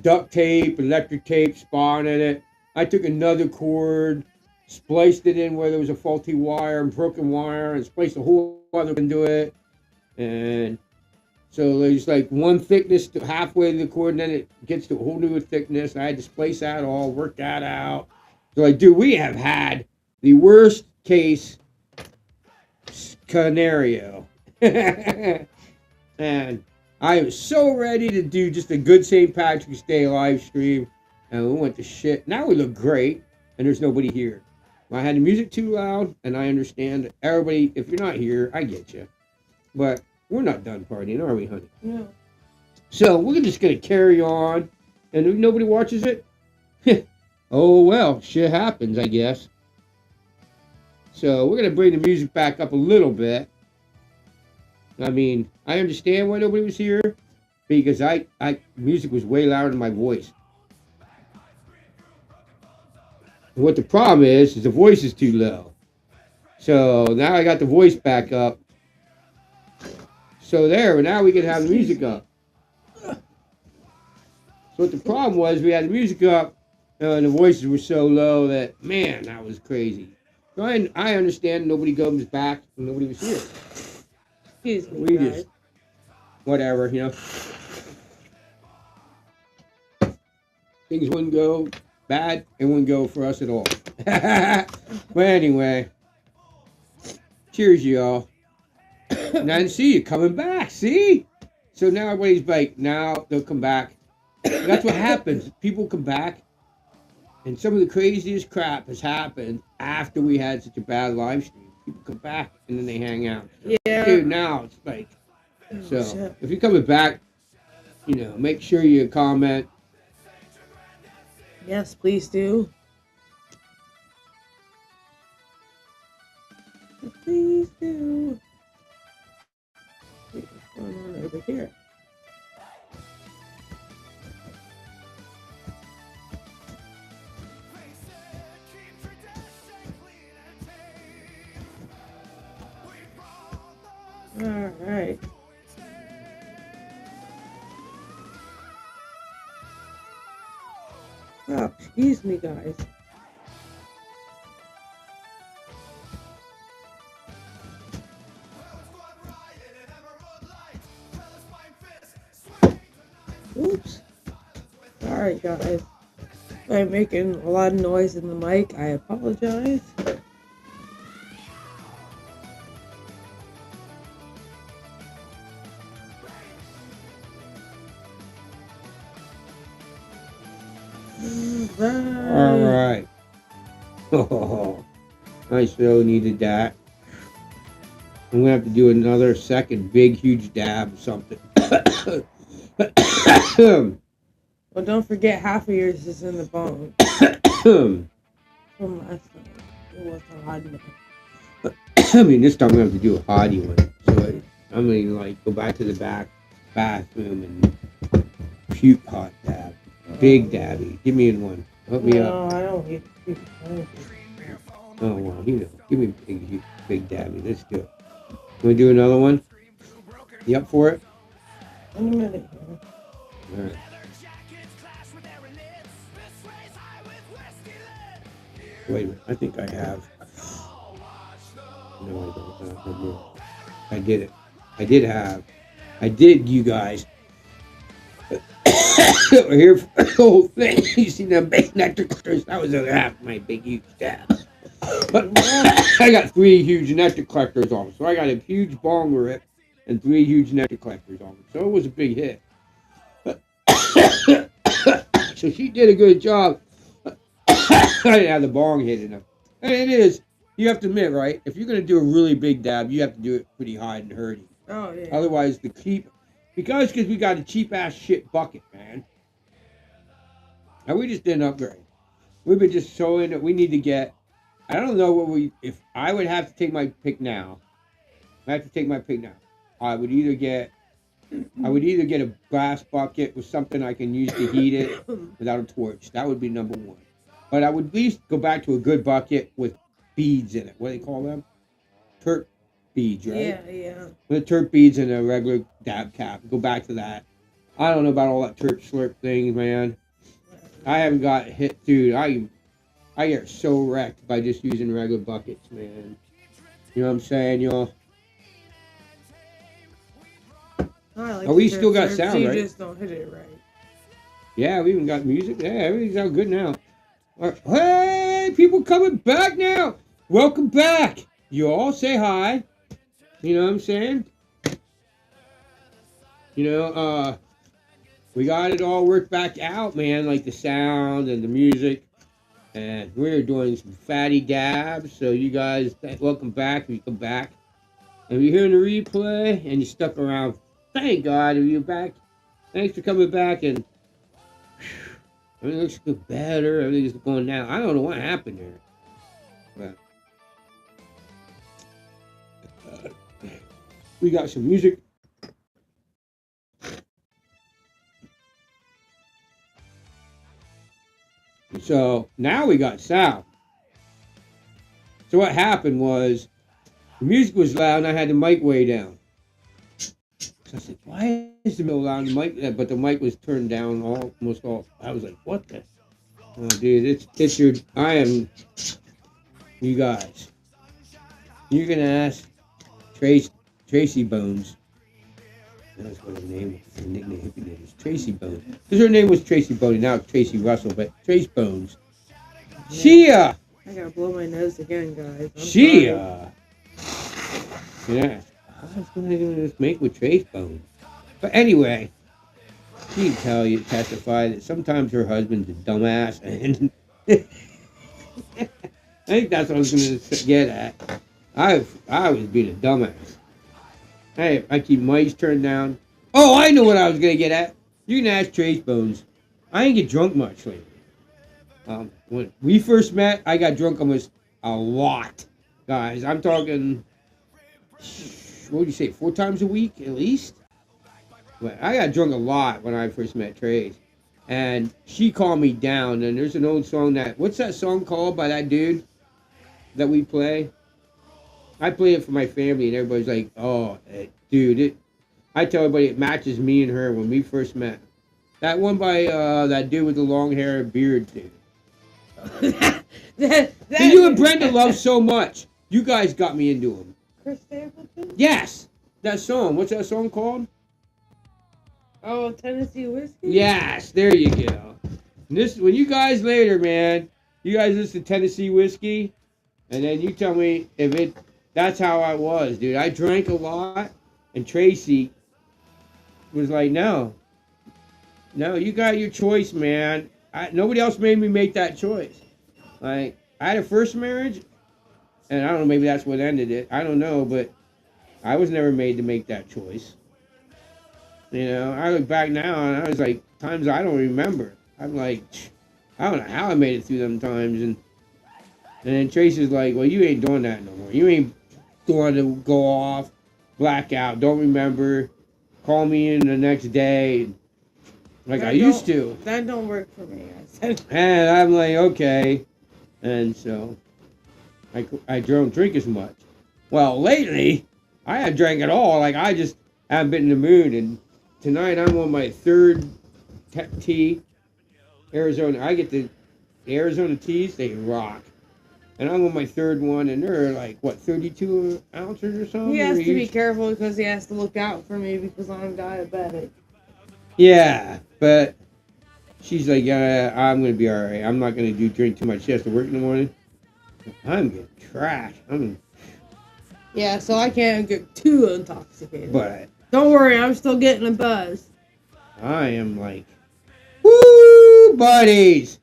duct tape, electric tape spawn in it. I took another cord, spliced it in where there was a faulty wire and broken wire, and spliced a whole other into it. And so there's like one thickness to halfway to the cord, and then it gets to a whole new thickness. I had to splice that all, work that out. So like, dude, we have had the worst case scenario. And I am so ready to do just a good St. Patrick's Day live stream. And we went to shit. Now we look great, and there's nobody here. I had the music too loud, and I understand everybody. If you're not here, I get you. But we're not done partying, are we, honey? No. So we're just gonna carry on, and if nobody watches it, oh well, shit happens, I guess. So we're gonna bring the music back up a little bit. I mean, I understand why nobody was here, because music was way louder than my voice. What the problem is the voice is too low. So now I got the voice back up. So there, now we can have the music up. So what the problem was, we had the music up, and the voices were so low that, man, that was crazy. So I understand nobody comes back and nobody was here. Excuse me, We guys. just, whatever, you know. Things wouldn't go bad. It wouldn't go for us at all. But anyway, cheers, y'all. And I didn't see you coming back. See? So now everybody's like, now they'll come back. That's what happens. People come back. And some of the craziest crap has happened after we had such a bad live stream. People come back and then they hang out. So, Yeah. dude, now it's like, so shit. if you're coming back, you know, make sure you comment. Yes, please do. Please do. What's going on over here? All right. Oh, excuse me, guys. Oops. Sorry, guys. I'm making a lot of noise in the mic. I apologize. All right. Oh, I so needed that. I'm gonna have to do another second big, huge dab or something. Well, don't forget half of yours is in the bone. From last time. It wasn't hot enough. I mean, this time I'm gonna have to do a hottie one. So I'm gonna like go back to the bathroom and puke hot dab, big dabby. Give me in one. Hook me up. No, I don't need to. Oh well, you know, give me big dabby. Let's do it. Want to do another one? You up for it? In a minute. All right. Wait a minute. I think I have. No, I don't. No more. I did it. I did, you guys. We're here for the whole thing. You see them big nectar clusters? That was half my big huge dab. But I got 3 huge nectar collectors on. So I got a huge bong rip and 3 huge nectar collectors on. So it was a big hit. So she did a good job. I didn't have the bong hit enough. And it is, you have to admit, right? If you're going to do a really big dab, you have to do it pretty hot and hearty. Oh, yeah. Otherwise, because we got a cheap ass shit bucket, man. And we just didn't upgrade. We've been just so in it. We need to get, I don't know if I would have to take my pick now. I have to take my pick now. I would either get a glass bucket with something I can use to heat it without a torch. That would be number 1. But I would at least go back to a good bucket with beads in it. What do they call them? Terp beads, right? Yeah, yeah. With terp beads and a regular dab cap. Go back to that. I don't know about all that terp slurp things, man. I haven't got hit, dude. I get so wrecked by just using regular buckets, man. You know what I'm saying, y'all? Like We still got sound, you right? You just don't hit it right. Yeah, we even got music. Yeah, everything's out good now. All right. Hey, people coming back now. Welcome back. You all say hi. You know what I'm saying? You know, we got it all worked back out, man, like the sound and the music. And we're doing some fatty dabs. So you guys, welcome back. You come back. And you're hearing the replay and you stuck around. Thank God, are you back? Thanks for coming back. And everything looks good, better. Everything's going down. I don't know what happened there. But we got some music. So now we got sound. So what happened was the music was loud and I had the mic way down. So I was like, why is the middle loud? The mic, but the mic was turned down almost all. I was like, what the? Oh, dude, it's your. You guys, you're gonna ask Tracy Bones. That's what her name was. Her nickname, hippie name was Tracy Bones. Because her name was Tracy Boney, now it's Tracy Russell, but Trace Bones. She I gotta blow my nose again, guys. I'm She sorry. yeah. I was gonna do this make with Trace Bones. But anyway, she can testify that sometimes her husband's a dumbass, and I think that's what I was gonna get at. I was being a dumbass. Hey, I keep mice turned down. Oh, I know what I was gonna get at. You can ask Trace Bones. I ain't get drunk much lately. When we first met, I got drunk almost a lot, guys. I'm talking. What would you say? 4 times a week at least. But I got drunk a lot when I first met Trace, and she calmed me down. And there's an old song what's that song called by that dude that we play? I play it for my family, and everybody's like, "Oh, dude, I tell everybody it matches me and her when we first met." That one by that dude with the long hair and beard, dude. That you and Brenda love so much. You guys got me into him. Chris Stapleton? Yes, that song. What's that song called? Oh, Tennessee Whiskey? Yes, there you go. And when you guys later, man, you guys listen to Tennessee Whiskey, and then you tell me if that's how I was, dude. I drank a lot, and Tracy was like, no, you got your choice, man. Nobody else made me make that choice. Like, I had a first marriage, and I don't know, maybe that's what ended it. I don't know, but I was never made to make that choice. You know, I look back now, and I was like, times I don't remember. I'm like, I don't know how I made it through them times. And then Tracy's like, well, you ain't doing that no more. You ain't going to go off, black out, don't remember, call me in the next day, like I used to. That don't work for me, I said. And I'm like, okay. And so I don't drink as much. Well, lately, I haven't drank at all. Like, I just haven't been in the mood. And tonight, I'm on my third tea. Arizona. I get the Arizona teas. They rock. And I'm on my third one, and they're like, what, 32 ounces or something? He has to be careful because he has to look out for me because I'm diabetic. Yeah, but she's like, yeah, I'm going to be all right. I'm not going to drink too much. She has to work in the morning. I'm getting trashed. Yeah, so I can't get too intoxicated. But don't worry, I'm still getting a buzz. I am like, woo, buddies.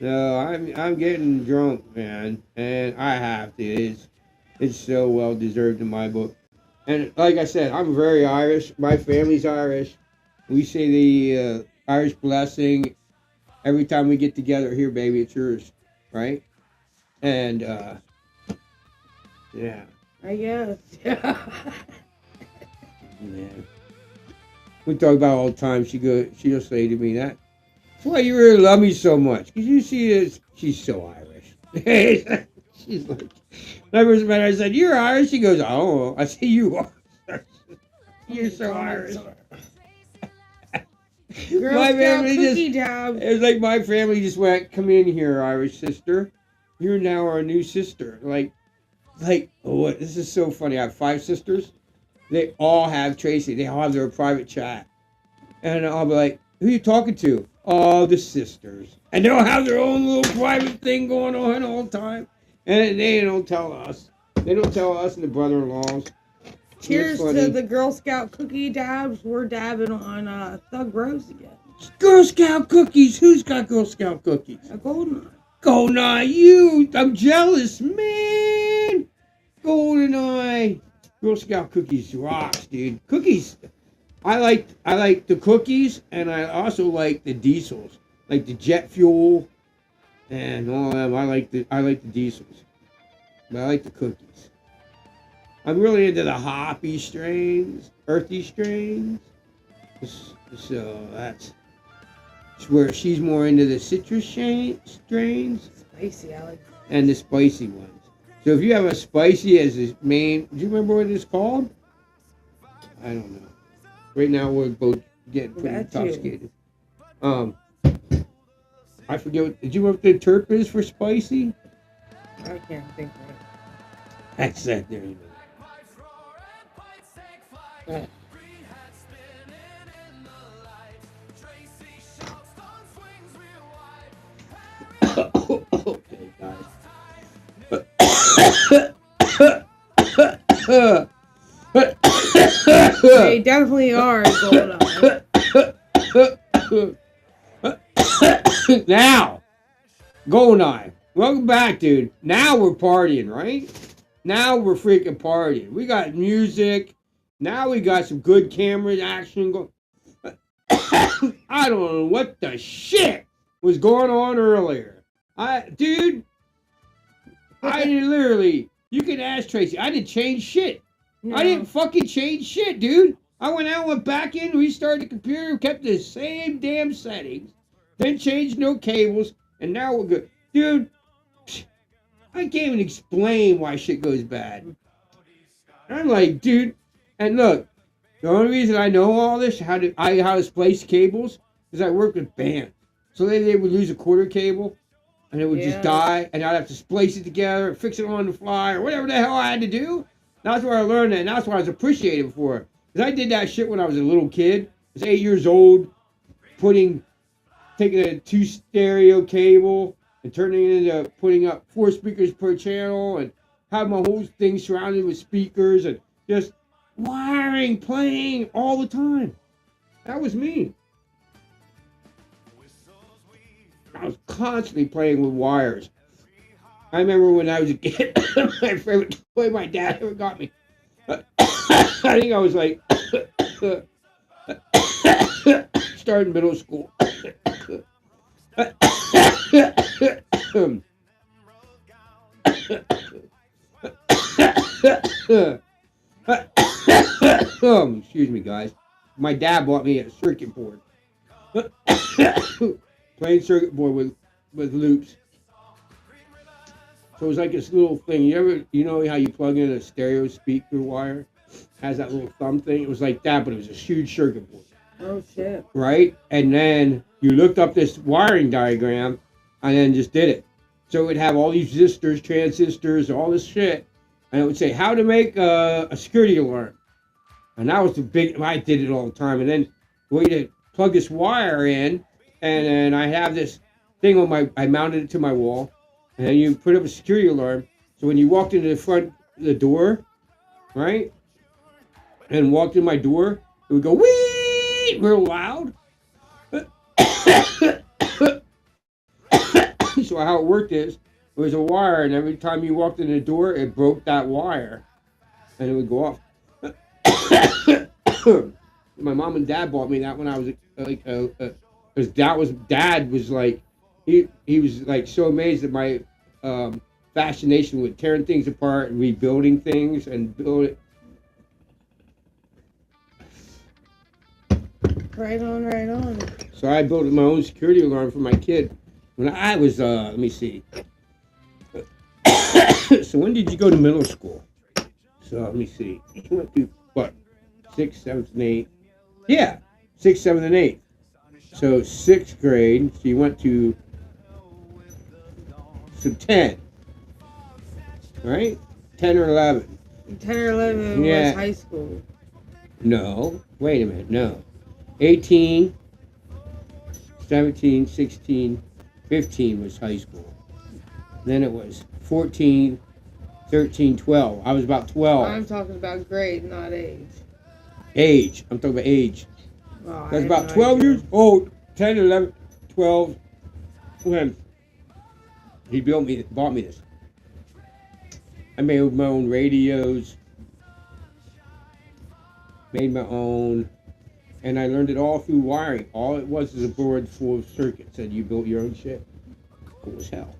No, I'm getting drunk, man, and I have to. It's so well deserved in my book. And like I said, I'm very Irish. My family's Irish. We say the Irish blessing every time we get together. Here, baby, it's yours, right? And yeah. I guess. Yeah. We talk about it all the time. She'll say to me that. That's why you really love me so much. Because you see this, she's so Irish. She's like, when I first met her, I said, you're Irish? She goes, oh. I said, you are. You're so Irish. Girl My Scout family cookie dab. It was like my family just went, come in here, Irish sister. You're now our new sister. Like, oh, this is so funny. I have 5 sisters. They all have Tracy. They all have their private chat. And I'll be like, who are you talking to? Oh, the sisters. And they'll have their own little private thing going on all the time. And they don't tell us. They don't tell us and the brother-in-laws. Cheers to the Girl Scout cookie dabs. We're dabbing on Thug Rose again. Girl Scout cookies. Who's got Girl Scout cookies? A Goldeneye. Goldeneye, I'm jealous, man. Goldeneye. Girl Scout cookies rocks, dude. Cookies. I like the cookies, and I also like the diesels, like the jet fuel, and all of them. I like the diesels, but I like the cookies. I'm really into the hoppy strains, earthy strains. So that's where she's more into the citrus strains. Spicy, I like. And the spicy ones. So if you have a spicy as the main, do you remember what it's called? I don't know. Right now we're both getting pretty intoxicated. I forget. Did you know what the terp is for spicy? I can't think right. That's that there. Okay, guys. They definitely are Goldeneye. Now, Goldeneye, welcome back, dude. Now we're partying, right? Now we're freaking partying. We got music. Now we got some good camera action going. I don't know what the shit was going on earlier. Dude, I literally, you can ask Tracy, I didn't change shit. No. I didn't fucking change shit, dude. I went out, went back in, restarted the computer, kept the same damn settings, then changed no cables, and now we're good. Dude, I can't even explain why shit goes bad. I'm like, dude, and look, the only reason I know all this, how to splice cables, is I work with bands. So they would lose a quarter cable, and it would just die, and I'd have to splice it together, fix it on the fly, or whatever the hell I had to do. That's where I learned that, and that's what I was appreciated for. Because I did that shit when I was a little kid. I was 8 years old, taking a 2 stereo cable and turning it into putting up 4 speakers per channel and have my whole thing surrounded with speakers and just wiring, playing all the time. That was me. I was constantly playing with wires. I remember when I was a kid, my favorite toy my dad ever got me. I think I was like starting middle school. Excuse me, guys. My dad bought me a circuit board. Plain circuit board with loops. So it was like this little thing. You know how you plug in a stereo speaker wire? Has that little thumb thing? It was like that, but it was a huge circuit board. Oh, shit. Right? And then you looked up this wiring diagram and then just did it. So it would have all these resistors, transistors, all this shit. And it would say how to make a security alarm. And that was the big, I did it all the time. And then we to plug this wire in, and then I have this thing I mounted it to my wall. And then you put up a security alarm. So when you walked into the door, right? And walked in my door, it would go wee real loud. So how it worked is, it was a wire, and every time you walked in the door, it broke that wire, and it would go off. My mom and dad bought me that when I was like, because dad was like, he was like so amazed at my fascination with tearing things apart and rebuilding things and building. Right on, right on. So I built my own security alarm for my kid when I was, let me see. So when did you go to middle school? So let me see. You went to what? 6th, 7th, and 8th. Yeah, 6th, 7th, and 8th. So 6th grade. So you went to 10, right? 10 or 11. 10 or 11 was high school. No, wait a minute. No, 18, 17, 16, 15 was high school. Then it was 14, 13, 12. I was about 12. I'm talking about grade, not age. Age. I'm talking about age. Well, That's about 12 years old. 10, 11, 12. When he bought me this. I made my own radios. Made my own. And I learned it all through wiring. All it was is a board full of circuits, and you built your own shit. Cool as hell.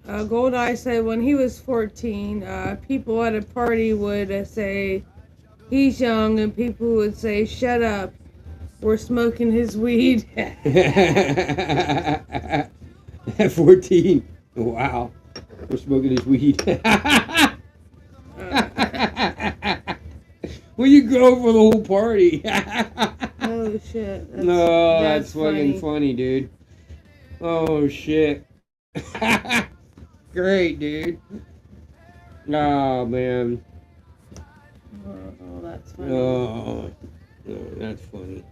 Goldeye said when he was 14, people at a party would say he's young, and people would say, "Shut up, we're smoking his weed." At 14, wow, we're smoking his weed. Well, you go for the whole party. Oh shit! That's fucking funny, dude. Oh shit. great, dude. Oh, man. Oh, that's funny. Oh, that's funny.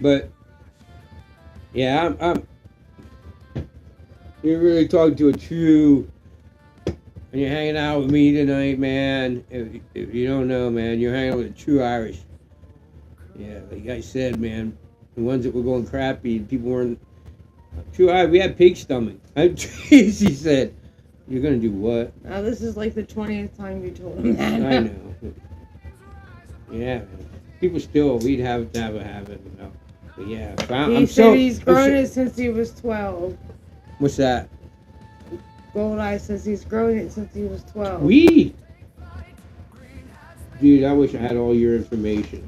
But yeah, you're really talking to a true, and you're hanging out with me tonight, man. If you don't know, man, you're hanging out with a true Irish. Yeah, like I said, man, the ones that were going crappy, people weren't true Irish. We had pig stomach. Tracy said, "You're gonna do what?" Now this is like the 20th time you told him that. I know. Yeah, man. People still, we'd have to have a habit, you know. But yeah, He said he's grown it since he was 12. What's that? Goldeye says he's grown it since he was 12. Weed. Dude, I wish I had all your information.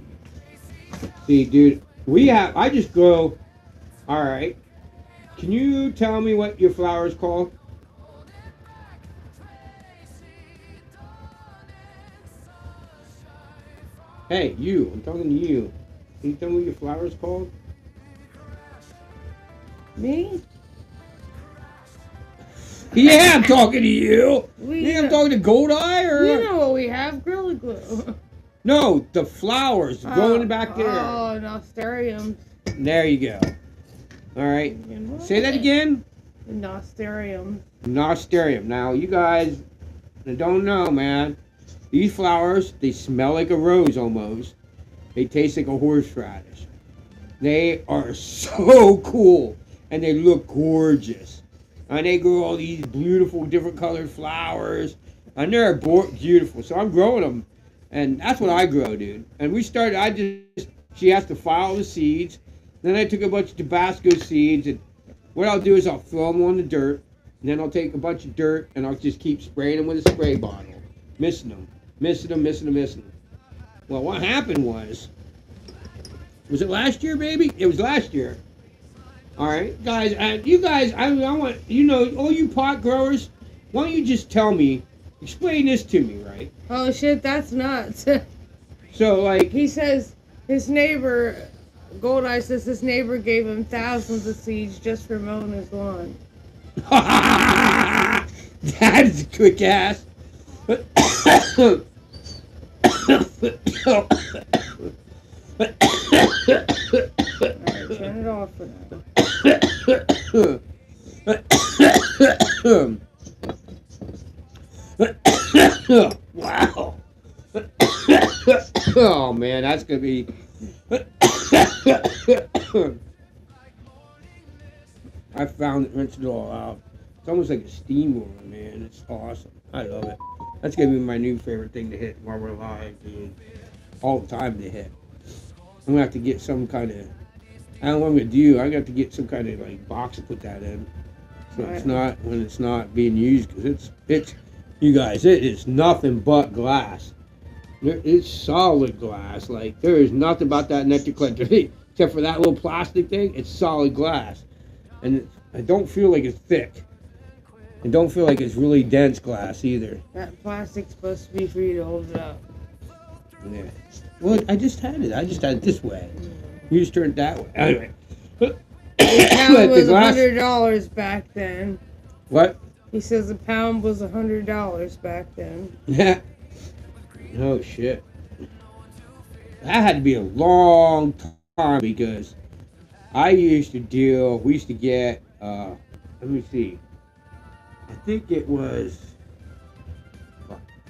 See, dude, I just grow. All right. Can you tell me what your flower is called? Hey, you. I'm talking to you. Can you tell me what your flower is called? Me? Yeah, I'm talking to you. We, I'm talking to Goldeye, or you know what we have? Gorilla Glue. no, the flowers growing back there. Oh, Nostarium. There you go. All right. Say that again. Nostarium. Nostarium. Now, you guys that don't know, man, these flowers, they smell like a rose almost. They taste like a horseradish. They are so cool, and they look gorgeous. And they grow all these beautiful, different colored flowers, and they're beautiful. So I'm growing them, and that's what I grow, dude. And we started. She has to file the seeds. Then I took a bunch of Tabasco seeds, and what I'll do is I'll throw them on the dirt, and then I'll take a bunch of dirt, and I'll just keep spraying them with a spray bottle, missing them. Well, what happened was it last year, baby? It was last year. All right, guys, you guys, I want, all you pot growers, why don't you just tell me, explain this to me, right? Oh, shit, that's nuts. So, like... He says his neighbor, Goldeye says his neighbor gave him thousands of seeds just for mowing his lawn. That is a quick ass. Alright, turn it off for now. Wow. Oh man, that's gonna be. I found it, rinsed it all out. It's almost like a steamroller, man. It's awesome. I love it. That's gonna be my new favorite thing to hit while we're live, dude. All the time to hit. I'm gonna have to get some kind of. I don't know what I'm gonna do. I got to get some kind of like box to put that in, so it's not when it's not being used, because it's you guys, it is nothing but glass. It's solid glass. Like there is nothing about that nectar collector except for that little plastic thing. It's solid glass, and I don't feel like it's thick. I don't feel like it's really dense glass either. That plastic's supposed to be for you to hold it up. Yeah. Well, I just had it. I just had it this way. You just turned it that way. Anyway. It was $100 back then. What? He says a pound was $100 back then. Yeah. Oh shit. That had to be a long time, because we used to get, let me see. I think it was,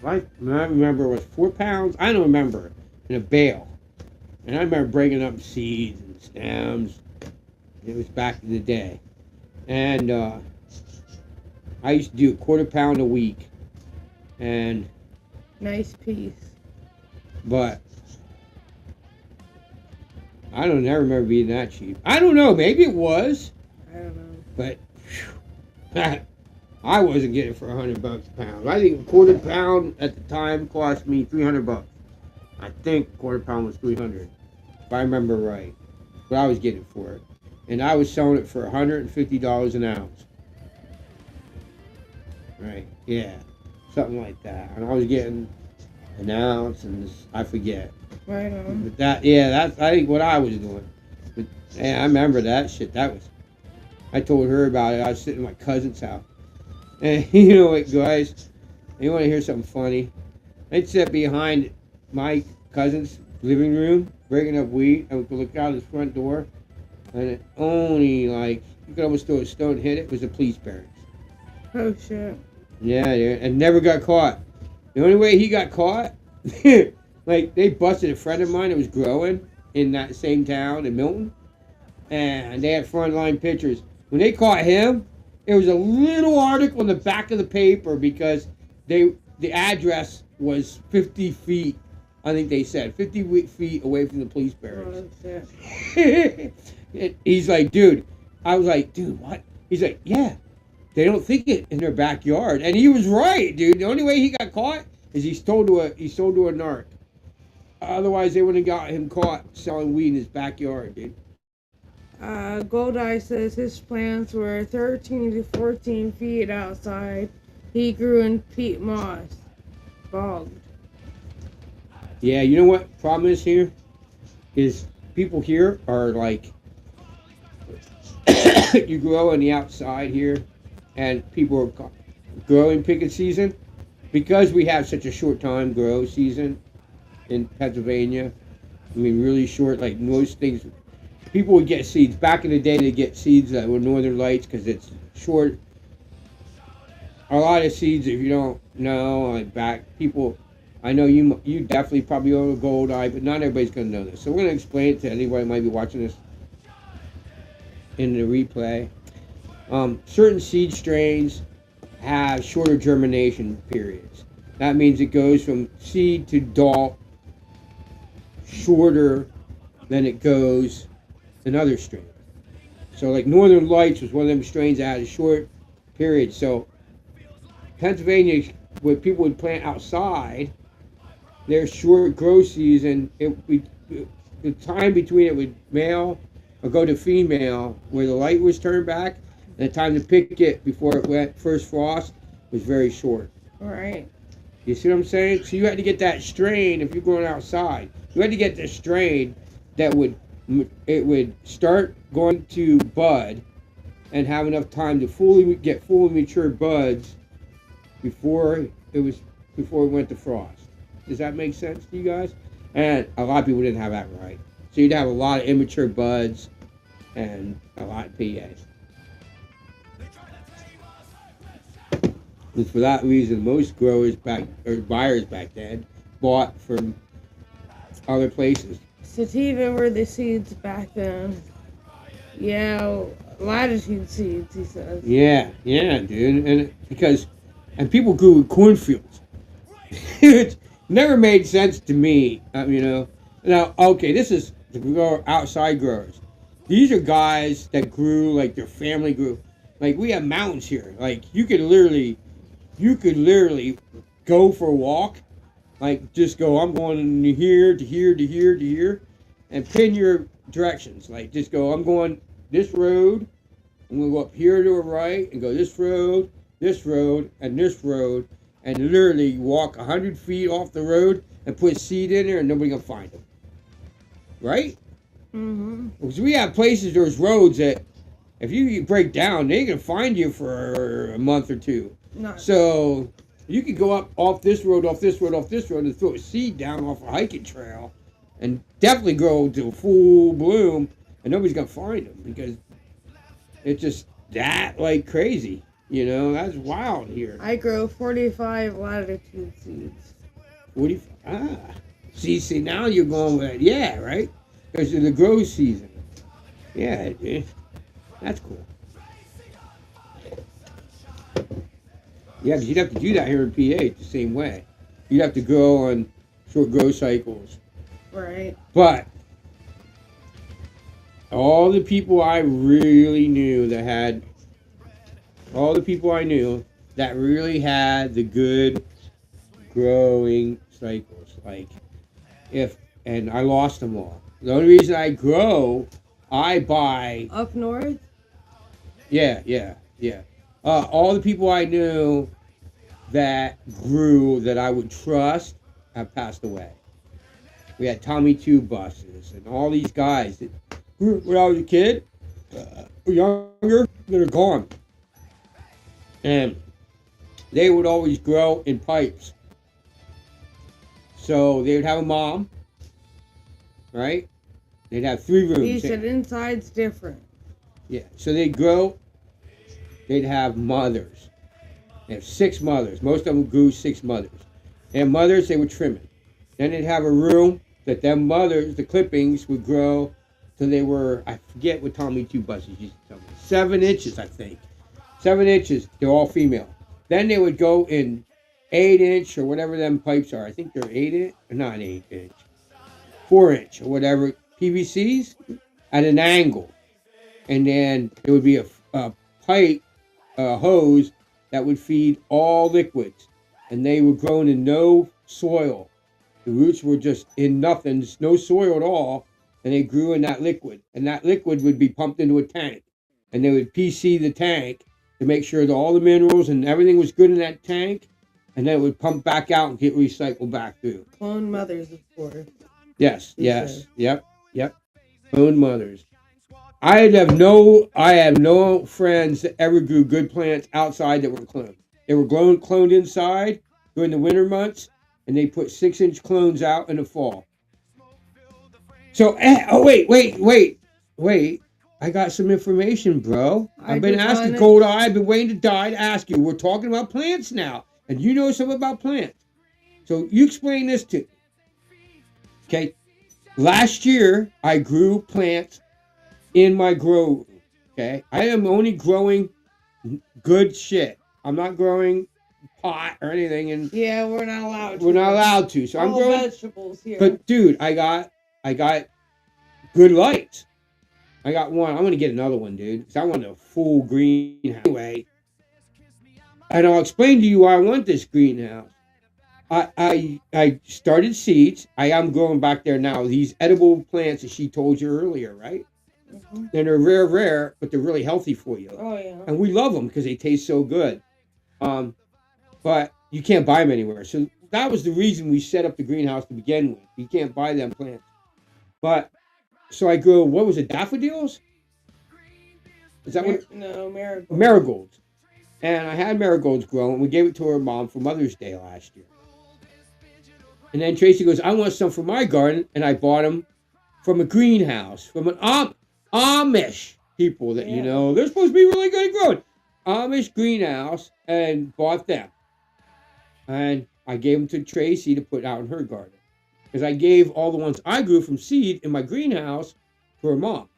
I remember it was 4 pounds. I don't remember, in a bale. And I remember breaking up seeds and stems. It was back in the day. And I used to do a 1/4 pound a week. And Nice piece. but I don't ever remember being that cheap. I don't know, maybe it was. I don't know. But whew, I wasn't getting it for $100 a pound. I think a 1/4 pound at the time cost me $300. I think a 1/4 pound was $300, if I remember right. But I was getting it for it, and I was selling it for $150 an ounce. Right? Yeah, something like that. And I was getting an ounce, and I forget. Right on. But that's I think what I was doing. But man, I remember that shit. I told her about it. I was sitting in my cousin's house, and you know what, guys? You want to hear something funny? I'd sit behind my cousin's living room, breaking up weed, and we could look out his front door, and it only like you could almost throw a stone and hit it. It was the police barracks. Oh shit. Yeah, and never got caught. The only way he got caught, like they busted a friend of mine that was growing in that same town in Milton, and they had frontline pictures. When they caught him, it was a little article in the back of the paper because the address was 50 feet. I think they said 50 feet away from the police barracks. Oh shit. He's like, dude. I was like, dude, what? He's like, yeah. They don't think it in their backyard, and he was right, dude. The only way he got caught is he sold to a narc. Otherwise, they wouldn't have got him caught selling weed in his backyard, dude. Goldeye says his plants were 13 to 14 feet outside. He grew in peat moss, bogged. Yeah, you know what problem is here? Is people here are like, you grow on the outside here, and people are growing picket season. Because we have such a short time grow season in Pennsylvania, I mean really short, like most things, people would get seeds. Back in the day, they get seeds that were Northern Lights because it's short. A lot of seeds, if you don't know, like people, I know you definitely probably own a gold eye, but not everybody's going to know this. So we're going to explain it to anybody who might be watching this in the replay. Certain seed strains have shorter germination periods. That means it goes from seed to adult shorter than it goes in other strains. So like Northern Lights was one of them strains that had a short period. So Pennsylvania, where people would plant outside, their short grow season, the time between it would male or go to female, where the light was turned back, and the time to pick it before it went first frost was very short. All right. You see what I'm saying? So you had to get that strain if you're going outside. You had to get the strain that would start going to bud and have enough time to get fully mature buds before it went to frost. Does that make sense to you guys? And a lot of people didn't have that right. So you'd have a lot of immature buds and a lot of PAs. And for that reason, most buyers back then bought from other places. Sativa were the seeds back then. Yeah, latitude seeds, he says. Yeah, dude. And people grew in cornfields. It never made sense to me, Now, okay, this is the outside growers. These are guys that grew like their family grew. Like we have mountains here. Like you could literally go for a walk. Like just go, I'm going here to here to here to here, and pin your directions. Like just go, I'm going this road. I'm going to go up here to the right and go this road, and this road, and literally walk 100 feet off the road and put seed in there, and nobody can find them. Right? Mm-hmm. Because we have places, there's roads that if you break down, they can find you for a month or two. Nice. So you could go up off this road, and throw a seed down off a hiking trail and definitely grow to full bloom, and nobody's going to find them because it's just that like crazy. That's wild here. I grow 45 latitude seeds. 45. See, now you're going with that. Yeah, right? Because of the grow season. Yeah, that's cool. Yeah, because you'd have to do that here in PA the same way. You'd have to grow on short grow cycles. Right. But all the people I really knew that had really had the good growing cycles, and I lost them all. The only reason I grow, I buy. Up north? Yeah. All the people I knew that grew that I would trust have passed away. We had Tommy Two buses and all these guys that when I was a kid, younger, that are gone. And they would always grow in pipes. So they would have a mom, right? They'd have 3 rooms. He said inside's different. Yeah, so they'd grow, they'd have mothers. They have 6 mothers. Most of them grew 6 mothers. And mothers, they would trim it. Then they'd have a room that them mothers, the clippings, would grow till they were, I forget what Tommy Two buses used to tell me, 7 inches, I think. 7 inches, they're all female. Then they would go in 8-inch or whatever them pipes are. I think they're 8-inch, not 8-inch, 4-inch or whatever, PVCs at an angle. And then there would be a pipe, a hose that would feed all liquids. And they were grown in no soil. The roots were just in nothing, no soil at all. And they grew in that liquid. And that liquid would be pumped into a tank. And they would PC the tank to make sure that all the minerals and everything was good in that tank. And then it would pump back out and get recycled back through. Clone mothers, of course. Yes, yes, yep. Clone mothers. I have no friends that ever grew good plants outside that were cloned. They were cloned inside during the winter months, and they put 6-inch clones out in the fall. So, wait. I got some information, bro. I've been asking Cold Eye. I've been waiting to die to ask you. We're talking about plants now, and you know something about plants. So you explain this to me. Okay. Last year, I grew plants in my grow room. Okay. I am only growing good shit. I'm not growing pot or anything. And yeah, we're not allowed to. We're not allowed to. So I'm growing vegetables here. But dude, I got good lights. I got one. I'm gonna get another one, dude, because I want a full greenhouse. Anyway, and I'll explain to you why I want this greenhouse. I started seeds. I am growing back there now. These edible plants that she told you earlier, right? Mm-hmm. And they're rare, but they're really healthy for you. Oh yeah. And we love them because they taste so good. But you can't buy them anywhere. So that was the reason we set up the greenhouse to begin with. You can't buy them plants. But so I grew, what was it, daffodils? Is that what? No, marigolds. Marigolds. And I had marigolds growing. We gave it to her mom for Mother's Day last year. And then Tracy goes, I want some for my garden. And I bought them from a greenhouse, from an Amish people that, you know, they're supposed to be really good at growing. Amish greenhouse, and bought them. And I gave them to Tracy to put out in her garden. Because I gave all the ones I grew from seed in my greenhouse to her mom.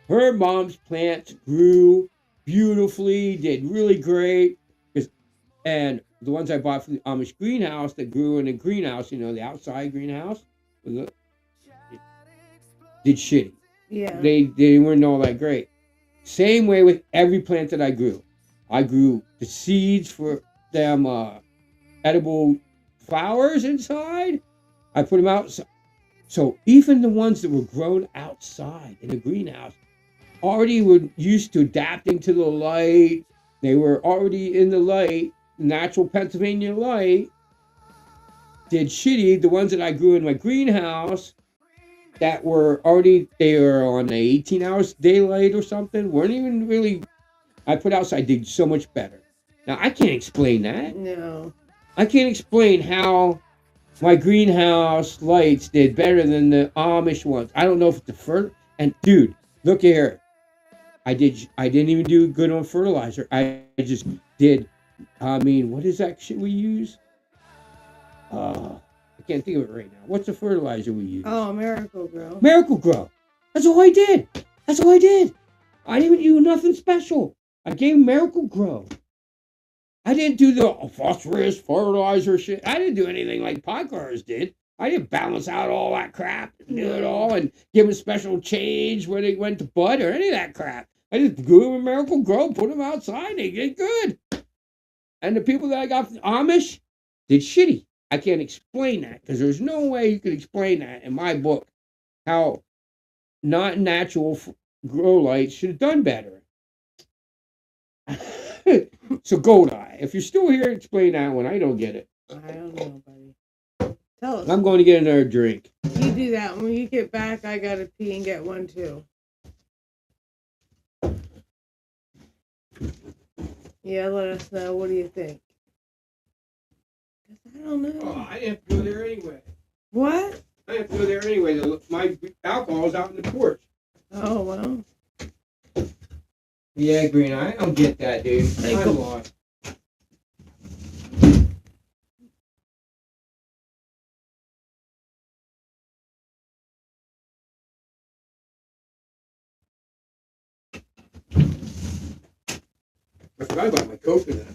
Her mom's plants grew beautifully, did really great. And the ones I bought from the Amish greenhouse that grew in a greenhouse, you know, the outside greenhouse, did shitty. Yeah. They weren't all that great. Same way with every plant that I grew. I grew the seeds for them edible flowers inside. I put them out. So even the ones that were grown outside in a greenhouse already were used to adapting to the light. They were already in the light, natural Pennsylvania light. Did shitty. The ones that I grew in my greenhouse that were already, they were on 18 hours daylight or something, weren't even really, I put outside, did so much better. Now, I can't explain that. No. I can't explain how my greenhouse lights did better than the Amish ones. I don't know if it's the first, and dude, look here. I didn't even do good on fertilizer. I just did, what is that shit we use? I can't think of it right now. What's the fertilizer we use? Oh, Miracle-Gro. Miracle-Gro. That's all I did. I didn't even do nothing special. I gave Miracle-Gro. I didn't do the phosphorus fertilizer shit. I didn't do anything like pot growers did. I didn't balance out all that crap and do it all and give them special change when they went to bud or any of that crap. I just grew them in Miracle-Gro, put them outside, they did good. And the people that I got from Amish did shitty. I can't explain that because there's no way you could explain that in my book how not natural grow lights should have done better. So Gold Eye, if you're still here, explain that one. I don't get it. I don't know, buddy. Tell us. I'm going to get another drink. You do that. When you get back, I gotta pee and get one too. Yeah, let us know. What do you think? 'Cause I don't know. Oh, I didn't go there anyway. What? I didn't go there anyway. My alcohol's out in the porch. Oh, well. Yeah, Green, I don't get that, dude. I'm lost. I forgot about my coconut.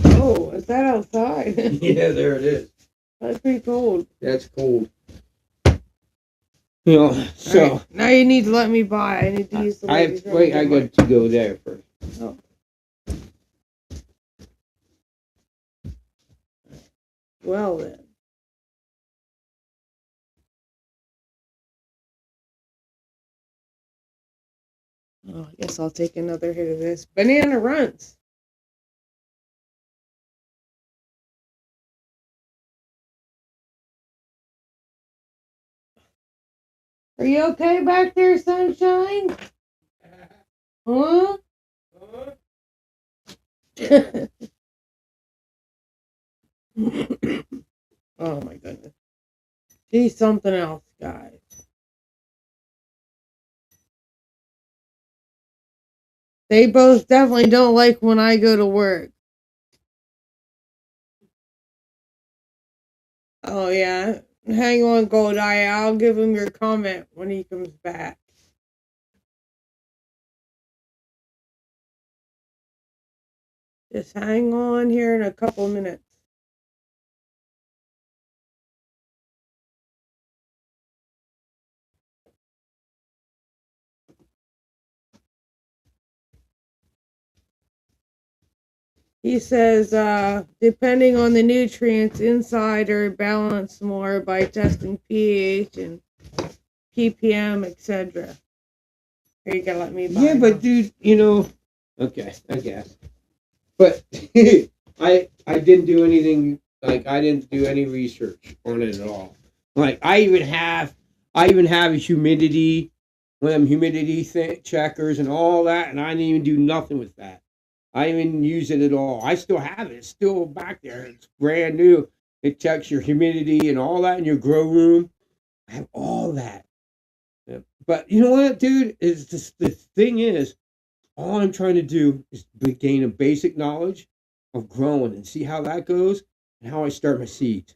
Oh, is that outside? Yeah, there it is. That's pretty cold. That's cold. You know, so Right. Now you need to let me buy. I need to use the ladies' room. I got to go there first. Oh. Well then. Oh, I guess I'll take another hit of this. Banana runs. Are you okay back there, sunshine? Huh? Oh my goodness. She's something else, guys. They both definitely don't like when I go to work. Oh yeah. Hang on, Gold Eye. I'll give him your comment when he comes back. Just hang on here in a couple minutes. He says, depending on the nutrients inside are balanced more by testing pH and ppm, etc. Here, you gotta let me buy. Yeah, but dude, you know, okay, I guess. But I didn't do anything, like I didn't do any research on it at all. Like I even have a humidity, one of them humidity checkers and all that, and I didn't even do nothing with that. I didn't even use it at all. I still have it. It's still back there. It's brand new. It checks your humidity and all that in your grow room. I have all that. Yeah. But you know what, dude? Is just the thing is, all I'm trying to do is gain a basic knowledge of growing and see how that goes and how I start my seeds.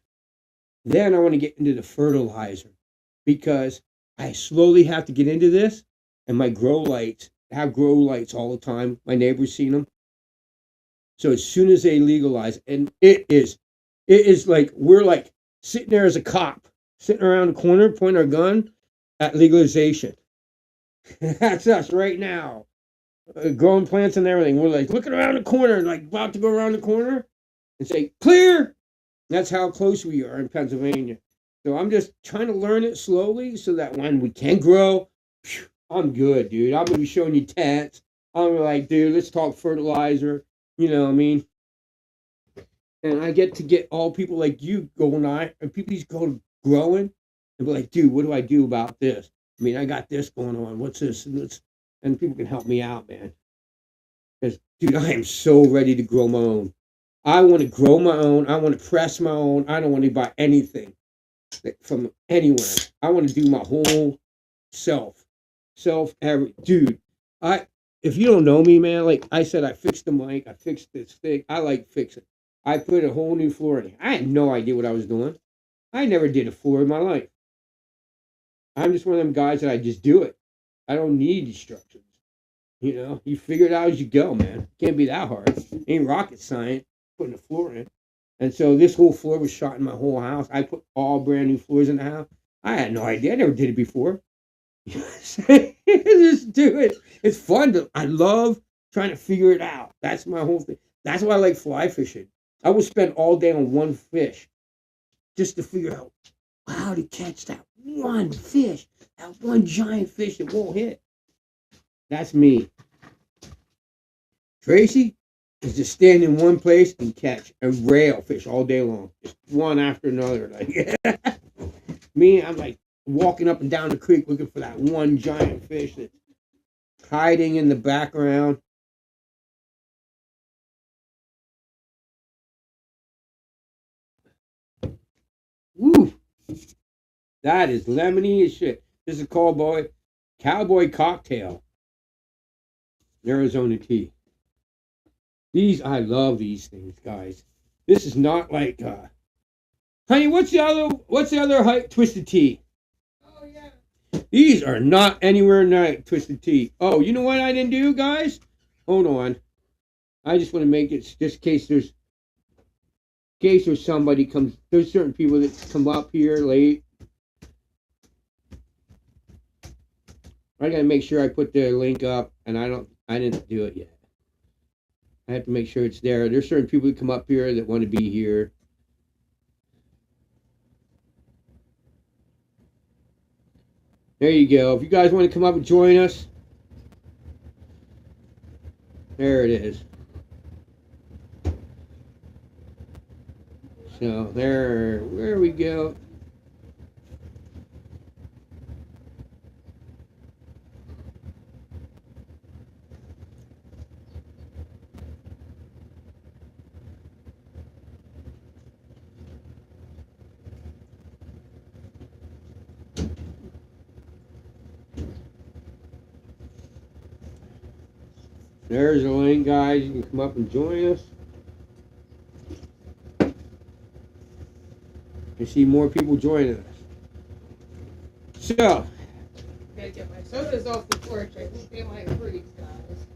Then I want to get into the fertilizer because I slowly have to get into this. And my grow lights, I have grow lights all the time. My neighbors seen them. So as soon as they legalize, and it is like we're like sitting there as a cop, sitting around the corner, pointing our gun at legalization. That's us right now, growing plants and everything. We're like looking around the corner, like about to go around the corner and say clear. That's how close we are in Pennsylvania. So I'm just trying to learn it slowly so that when we can grow, I'm good, dude. I'm gonna be showing you tats. I'm like, dude, let's talk fertilizer. You know what I mean? And I get all people like you going on, and people just go growing and be like, dude, what do I do about this? I mean, I got this going on. What's this? And people can help me out, man. Because, dude, I am so ready to grow my own. I want to grow my own. I want to press my own. I don't want to buy anything from anywhere. I want to do my whole dude. If you don't know me, man, like I said, I fixed the mic, I fixed this thing. I like fixing. I put a whole new floor in. I had no idea what I was doing. I never did a floor in my life. I'm just one of them guys that I just do it. I don't need instructions. You know, you figure it out as you go, man. Can't be that hard. Ain't rocket science putting a floor in. And so this whole floor was shot in my whole house. I put all brand new floors in the house. I had no idea. I never did it before. Just do it. It's fun. I love trying to figure it out. That's my whole thing. That's why I like fly fishing. I will spend all day on one fish just to figure out how to catch that one fish, that one giant fish that won't hit. That's me. Tracy, is to stand in one place and catch a rail fish all day long, just one after another. Like me, I'm like walking up and down the creek looking for that one giant fish that's hiding in the background. Woo! That is lemony as shit. This is called cowboy cocktail. Arizona tea. I love these things, guys. This is not like, honey, what's the other twisted tea? Oh, yeah. These are not anywhere near twisted tea. Oh, you know what I didn't do, guys? Hold on. I just want to make it just in case there's somebody comes. There's certain people that come up here late. I gotta make sure I put the link up, and I didn't do it yet. I have to make sure it's there. There's certain people that come up here that want to be here. There you go. If you guys want to come up and join us, there it is. So there we go. There's the link, guys. You can come up and join us. I see more people joining us. So, Gotta get my sodas off the porch. I think they might freeze, guys.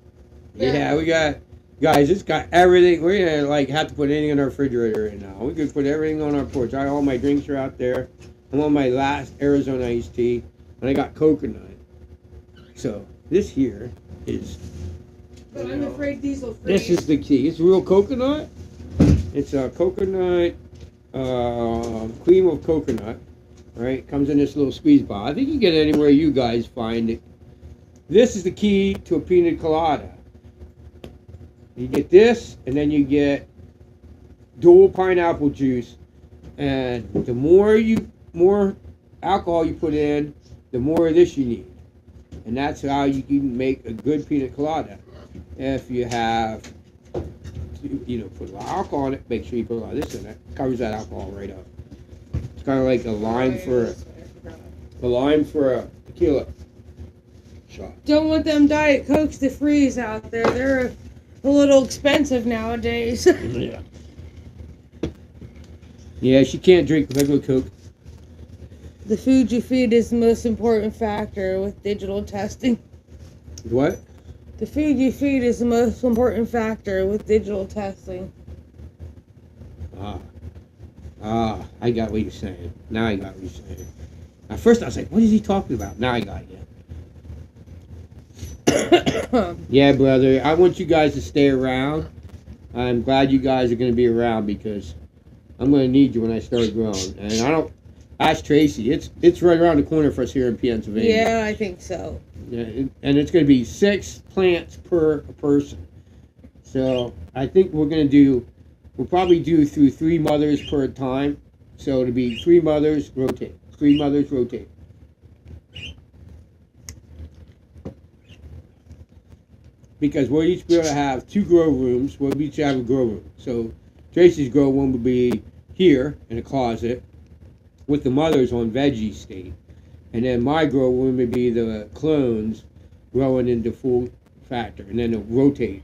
yeah, we got, guys, it's got everything. We're gonna like have to put anything in our refrigerator right now. We could put everything on our porch. All my drinks are out there. I'm on my last Arizona iced tea, and I got coconut. So this here is. But I'm afraid these will freeze. This is the key. It's real coconut. It's a coconut, cream of coconut, right? Comes in this little squeeze bottle. I think you can get it anywhere you guys find it. This is the key to a pina colada. You get this, and then you get dual pineapple juice. And the more alcohol you put in, the more of this you need. And that's how you can make a good pina colada. If you have, put a lot of alcohol in it, make sure you put a lot of this in it. Covers that alcohol right up. It's kind of like a lime for a tequila shot. Don't want them Diet Cokes to freeze out there. They're a little expensive nowadays. Yeah. Yeah, she can't drink regular Coke. The food you feed is the most important factor with digital testing. What? The food you feed is the most important factor with digital testing. I got what you're saying. Now I got what you're saying. At first I was like, what is he talking about? Now I got you. Yeah, brother. I want you guys to stay around. I'm glad you guys are going to be around because I'm going to need you when I start growing. And I don't... Ask Tracy. It's right around the corner for us here in Pennsylvania. Yeah, I think so. Yeah, and it's going to be 6 plants per person. So I think we'll probably do through 3 mothers per time. So it'll be 3 mothers, rotate. 3 mothers, rotate. Because we'll each be able to have 2 grow rooms. We'll each have a grow room. So Tracy's grow room will be here in a closet with the mothers on veggie state. And then my grow room would be the clones growing into full factor. And then it'll rotate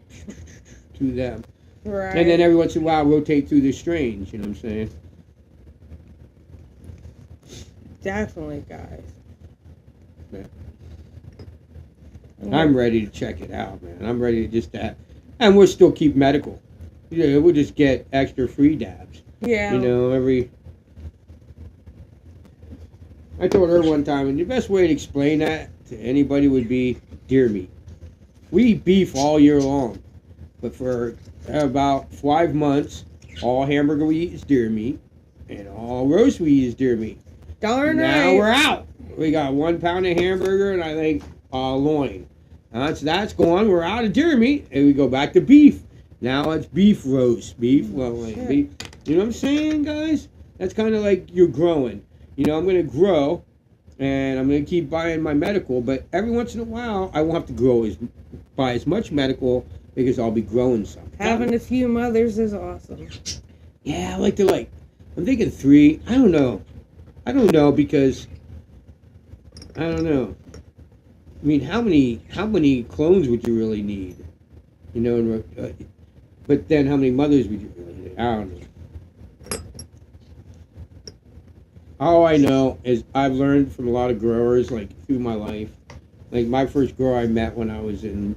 to them. Right. And then every once in a while rotate through the strains, you know what I'm saying? Definitely, guys. Yeah. I'm ready to check it out, man. I'm ready to just have, and we'll still keep medical. Yeah, we'll just get extra free dabs. Yeah. You know, I told her one time, and the best way to explain that to anybody would be deer meat. We eat beef all year long, but for about 5 months, all hamburger we eat is deer meat, and all roast we eat is deer meat. Darn Now right. we're out. We got 1 pound of hamburger and I think loin. That's gone. We're out of deer meat, and we go back to beef. Now it's beef roast, beef lowing, shit. beef. You know what I'm saying, guys? That's kind of like you're growing. You know, I'm going to grow, and I'm going to keep buying my medical, but every once in a while, I won't have to buy as much medical because I'll be growing some. Having a few mothers is awesome. Yeah, I like to I'm thinking 3. I don't know because I don't know. I mean, how many clones would you really need? You know, but then how many mothers would you really need? I don't know. All I know is I've learned from a lot of growers through my life. Like my first grower I met when I was in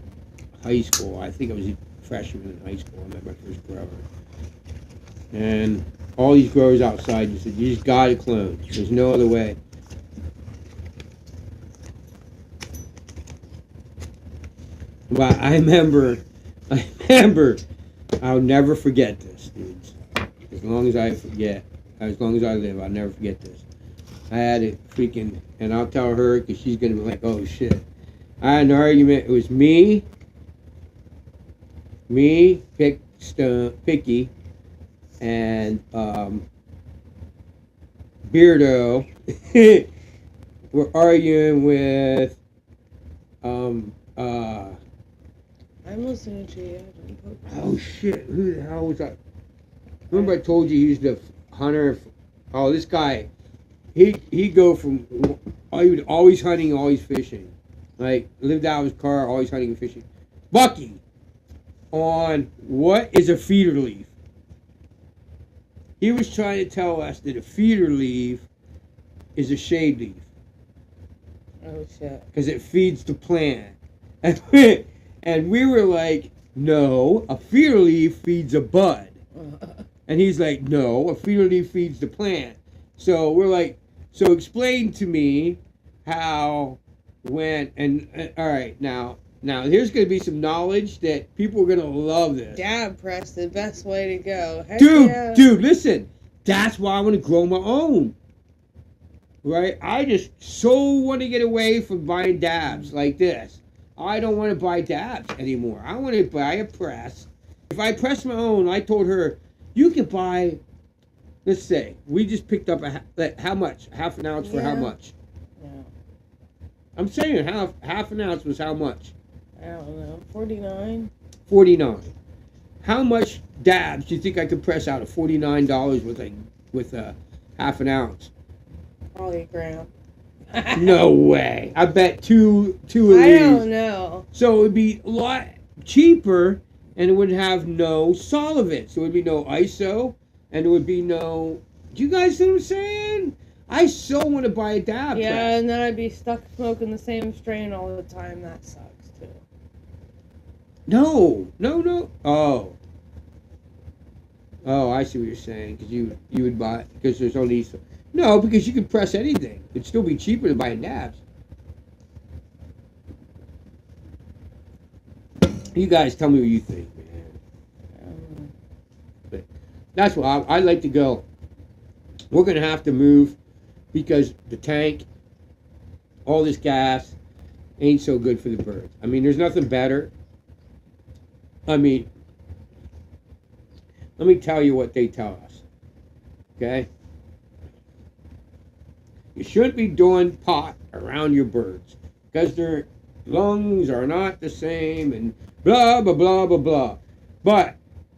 high school. I think I was a freshman in high school. I met my first grower. And all these growers outside just said, you just gotta clone. There's no other way. But I remember, I'll never forget this, dudes. As long as I live, I'll never forget this. I had a freaking, and I'll tell her because she's gonna be like, oh shit. I had an argument. It was me, Picky, and Beardo. We're arguing with I'm listening to you. oh shit, who the hell was that? Remember I told you he was the hunter? Oh, this guy, he'd go from, he would always hunting, always fishing. Like, lived out of his car, always hunting and fishing. Bucky, on what is a feeder leaf? He was trying to tell us that a feeder leaf is a shade leaf. Oh shit. Because it feeds the plant. And we were like, no, a feeder leaf feeds a bud. And he's like, no, a feeder leaf feeds the plant. So we're like, so explain to me how, when, and all right, now here's going to be some knowledge that people are going to love this. Dab press, the best way to go. Heck Dude, yeah. listen, that's why I want to grow my own. Right? I just so want to get away from buying dabs like this. I don't want to buy dabs anymore. I want to buy a press. If I press my own, I told her, you can buy, let's say, we just picked up how much? Half an ounce for how much? Yeah. I'm saying half an ounce was how much? I don't know. 49? 49. How much dabs do you think I could press out of $49 with a half an ounce? Probably a gram. No way. I bet two of these. I don't know. So it would be a lot cheaper, and it would have no solvents. There would be no ISO, and there would be no. Do you guys see what I'm saying? I so want to buy a dab. Yeah, press. and then I'd be stuck smoking the same strain all the time. That sucks too. No. Oh, I see what you're saying. Because you would buy, because there's only. No, because you can press anything. It'd still be cheaper than buying dabs. You guys tell me what you think, man. But that's why I'd like to go. We're going to have to move because the tank, all this gas, ain't so good for the birds. I mean, there's nothing better. I mean, let me tell you what they tell us. Okay? You shouldn't be doing pot around your birds because their lungs are not the same and blah, blah, blah, blah, blah. But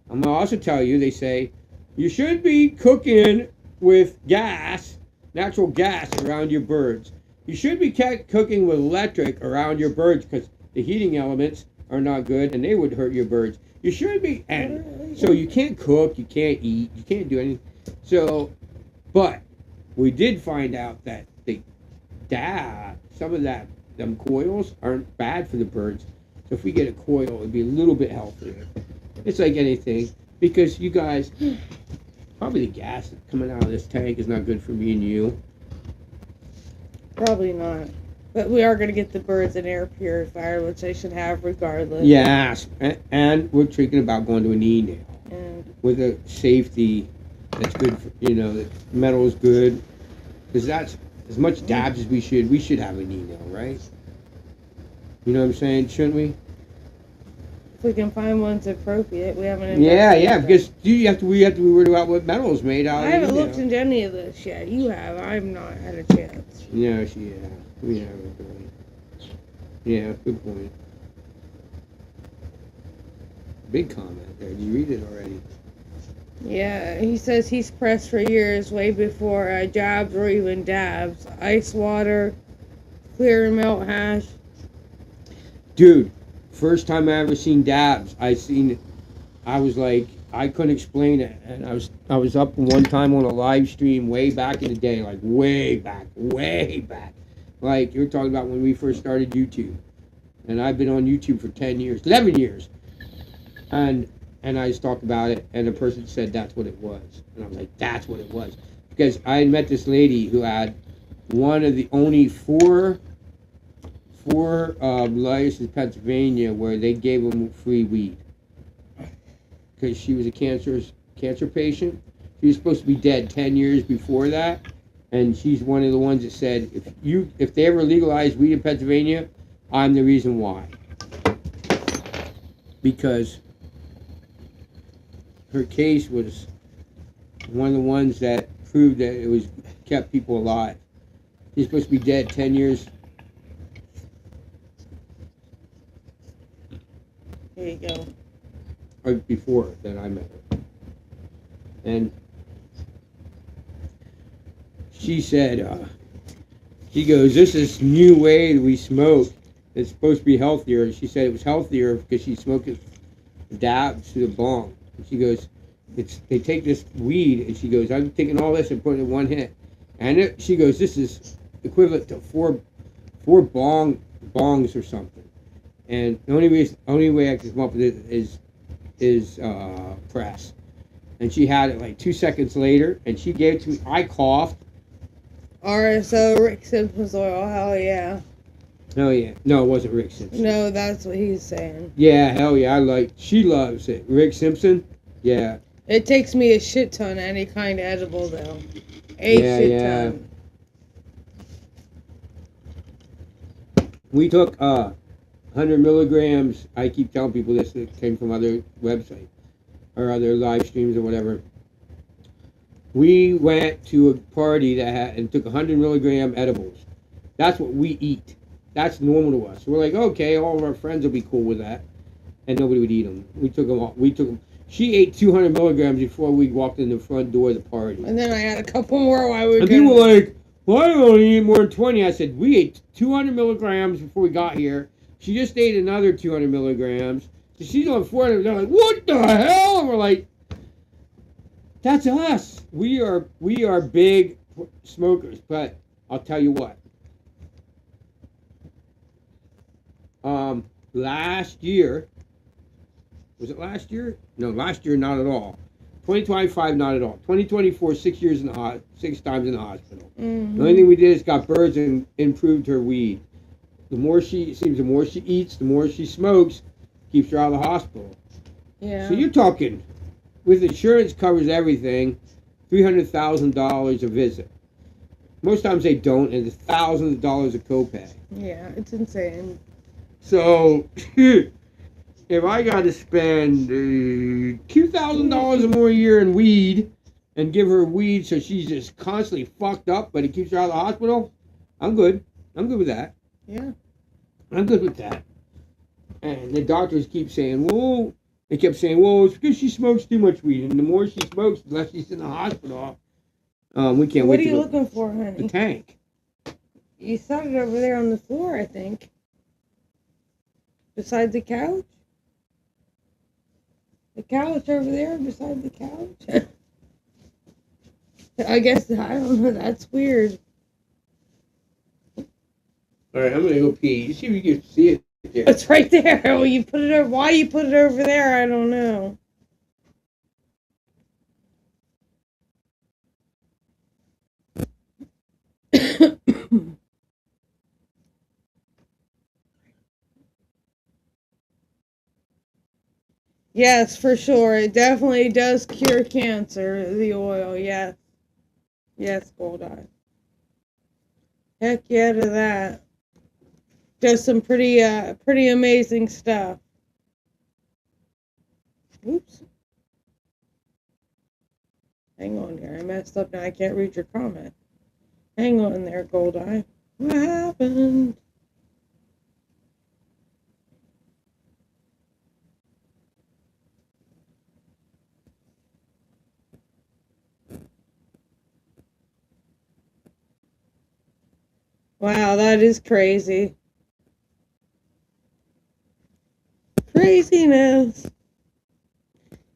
I'm going to also tell you, they say, you shouldn't be cooking with gas, natural gas around your birds. You should be cooking with electric around your birds because the heating elements are not good and they would hurt your birds. You shouldn't be, and so you can't cook, you can't eat, you can't do anything. So, but we did find out that some of them coils aren't bad for the birds. So if we get a coil, it'd be a little bit healthier. It's like anything, because you guys, probably the gas coming out of this tank is not good for me and you. Probably not. But we are going to get the birds an air purifier, which they should have regardless. Yes, and we're thinking about going to an e-nail with a safety that's good for, the metal is good. Because that's as much dabs as we should have an e-nail, right? You know what I'm saying? Shouldn't we? If we can find one's appropriate, we haven't. Yeah, investigated that. because we have to be worried about what metal is made out of. I haven't you looked know. into any of this yet. You have. I've not had a chance. Yeah, we haven't really. Yeah, good point. Big comment there. Did you read it already? Yeah, he says he's pressed for years, way before jabs or even dabs. Ice water, clear and melt hash. Dude, first time I ever seen dabs, I was like, I couldn't explain it, and I was up one time on a live stream way back in the day, like way back, like you're talking about when we first started YouTube, and I've been on YouTube for 10 years, 11 years, and I just talked about it, and the person said that's what it was, and I was like, that's what it was, because I had met this lady who had one of the only four licenses in Pennsylvania where they gave them free weed. Because she was a cancer patient. She was supposed to be dead 10 years before that, and she's one of the ones that said, if they ever legalize weed in Pennsylvania, I'm the reason why. Because her case was one of the ones that proved that it was kept people alive. She's supposed to be dead 10 years. There you go. Before that I met her. And she said, she goes, this is new way that we smoke. It's supposed to be healthier. She said it was healthier because she smoked dabs through the bong. And she goes, they take this weed, and she goes, I'm taking all this and putting it in one hit. And she goes, this is equivalent to four bongs or something. And the only way I can come up with it is press. And she had it like 2 seconds later, and she gave it to me. I coughed. RSO, Rick Simpson's oil, hell yeah. Oh yeah. No, it wasn't Rick Simpson. No, that's what he's saying. Yeah, hell yeah. She loves it. Rick Simpson? Yeah. It takes me a shit ton, any kind of edible though. Shit ton. We took 100 milligrams. I keep telling people this, that came from other websites or other live streams or whatever. We went to a party that had and took 100 milligram edibles. That's what we eat. That's normal to us. We're like, okay, all of our friends will be cool with that, and nobody would eat them. We took them all. She ate 200 milligrams before we walked in the front door of the party. And then I had a couple more while we were And people were like, well, I only eat more than 20. I said, we ate 200 milligrams before we got here. She just ate another 200 milligrams. So she's on 400. They're like, what the hell? And we're like, that's us. We are big smokers. But I'll tell you what. Last year, was it last year? No, last year not at all. 2025 not at all. 2024 6 times in the hospital. Mm-hmm. The only thing we did is got birds and improved her weed. The more she eats, the more she smokes, keeps her out of the hospital. Yeah. So you're talking, with insurance covers everything, $300,000 a visit. Most times they don't, and it's thousands of dollars a copay. Yeah, it's insane. So, if I got to spend $2,000 or more a year in weed, and give her weed so she's just constantly fucked up, but it keeps her out of the hospital, I'm good. I'm good with that. Yeah. I'm good with that. And the doctors keep saying, well, it's because she smokes too much weed, and the more she smokes, the less she's in the hospital. We can't What wait are to you go. looking for, honey? The tank. You set it over there on the floor, I think. Beside the couch? The couch over there beside the couch? I guess, I don't know, that's weird. All right, I'm going to go pee. You see if you can see it there. It's right there. Well, you put it over. Why you put it over there, I don't know. Yes, for sure. It definitely does cure cancer, the oil, yes. Yes, Gold Eye. Heck yeah to that. Does some pretty amazing stuff. Oops. Hang on here. I messed up now. I can't read your comment. Hang on there, Goldeye. What happened? Wow, that is crazy. Craziness.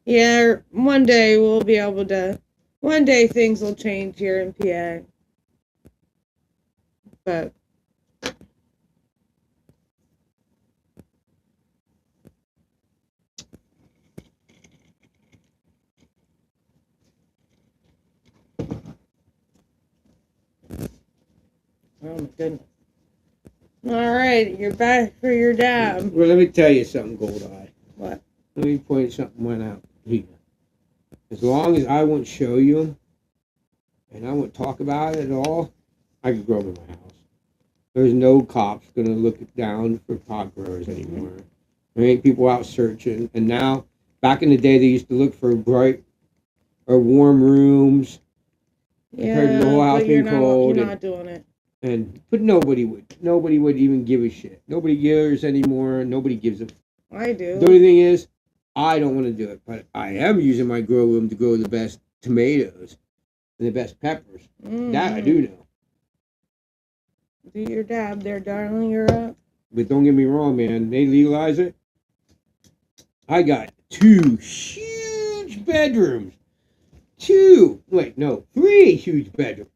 Yeah, one day we'll be able to. One day things will change here in PA. But. Oh my goodness. Alright, you're back for your dab. Well, let me tell you something, Goldeye. What? Let me point something out here. As long as I won't show you them, and I won't talk about it at all, I can grow them in my house. There's no cops going to look down for pot growers anymore. There ain't people out searching. And now, back in the day, they used to look for bright or warm rooms. Yeah, the whole house but you're being cold. not doing it. But nobody would even give a shit. Nobody cares anymore. Nobody gives a. I do. The only thing is, I don't want to do it, but I am using my grow room to grow the best tomatoes and the best peppers. That I do know. Do your dab there, darling. You're up. But don't get me wrong, man. They legalize it. I got 2 huge bedrooms. 3 huge bedrooms.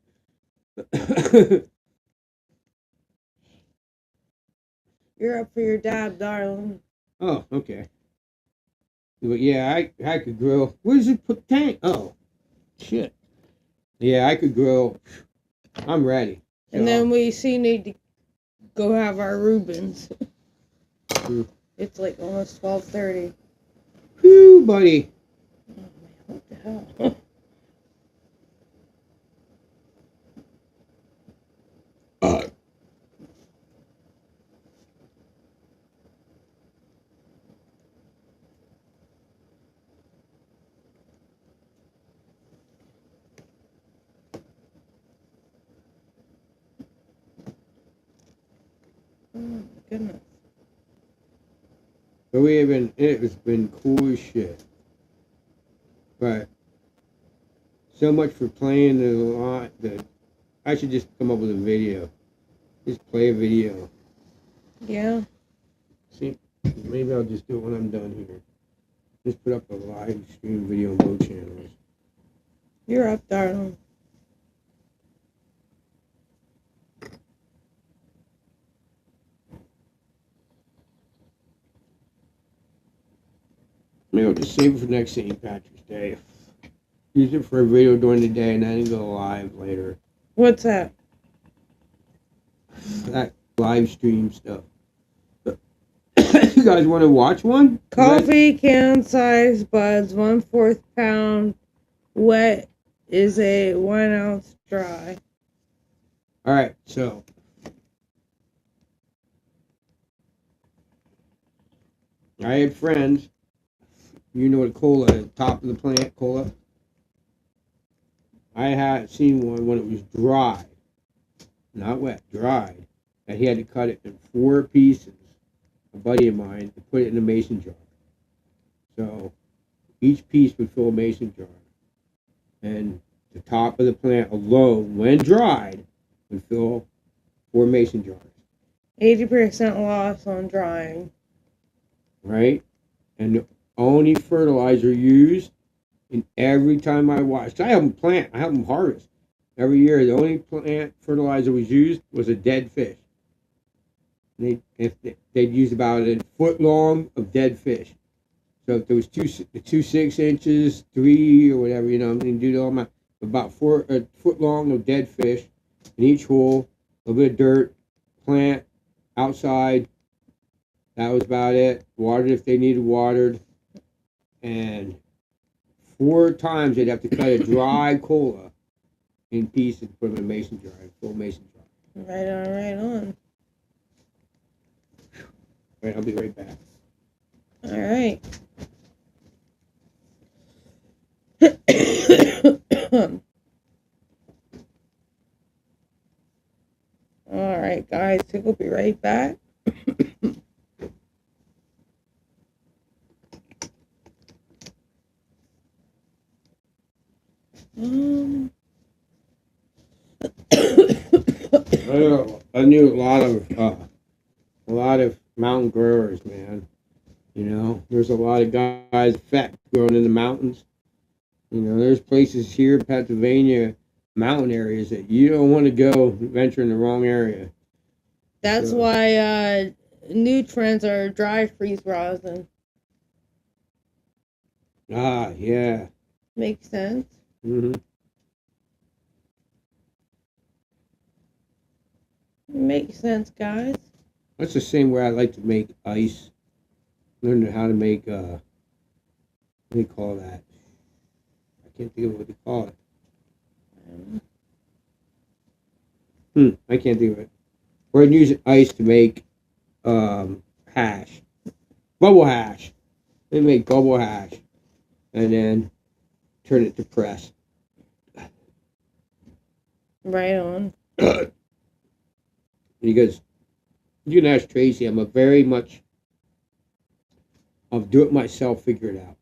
You're up for your dab, darling. Oh, okay. But yeah, I could grow. Where's the tank? Oh, shit. Yeah, I could grow. I'm ready. And then we need to go have our Reubens. It's like almost 12:30. Whew, buddy. Oh man, what the hell? Oh my goodness. But it's been cool as shit. But so much for playing a lot that I should just come up with a video. Just play a video. Yeah. See, maybe I'll just do it when I'm done here. Just put up a live stream video on both channels. You're up, darling. Maybe I'll just save it for next St. Patrick's Day. Use it for a video during the day and then go live later. What's that? That live stream stuff. You guys want to watch one? Coffee can size buds, 1/4 pound wet is a 1 ounce dry. Alright, so I had friends. You know what cola, top of the plant cola? I had seen one when it was dry. Not wet, dried. And he had to cut it in 4 pieces. A buddy of mine to put it in a mason jar. So each piece would fill a mason jar. And the top of the plant alone, when dried, would fill 4 mason jars. 80% loss on drying. Right? And the only fertilizer used, and every time I watched, I have them plant, I have them harvest. Every year, the only plant fertilizer was used was a dead fish. They'd use about a foot long of dead fish. So if there was two 6 inches, 3 or whatever, you know, and do all my about a foot long of dead fish in each hole, a little bit of dirt, plant outside. That was about it. Watered if they needed watered, and 4 times they'd have to cut a dry cola in pieces and put them in a mason jar, a full mason jar. Right on, right on. All right, I'll be right back. All right. Alright, guys, we'll be right back. I knew a lot of mountain growers, man. You know, there's a lot of guys fat growing in the mountains. You know, there's places here in Pennsylvania, mountain areas that you don't want to go venture in the wrong area. That's why new trends are dry freeze rosin. Ah, yeah. Makes sense. Mm-hmm. Makes sense, guys. That's the same way I like to make ice. Learn how to make, what do you call that? I can't think of what they call it. I can't think of it. We're using ice to make hash. Bubble hash. They make bubble hash. And then turn it to press. Right on. Because you can ask Tracy, I'm a very much of do it myself, figure it out.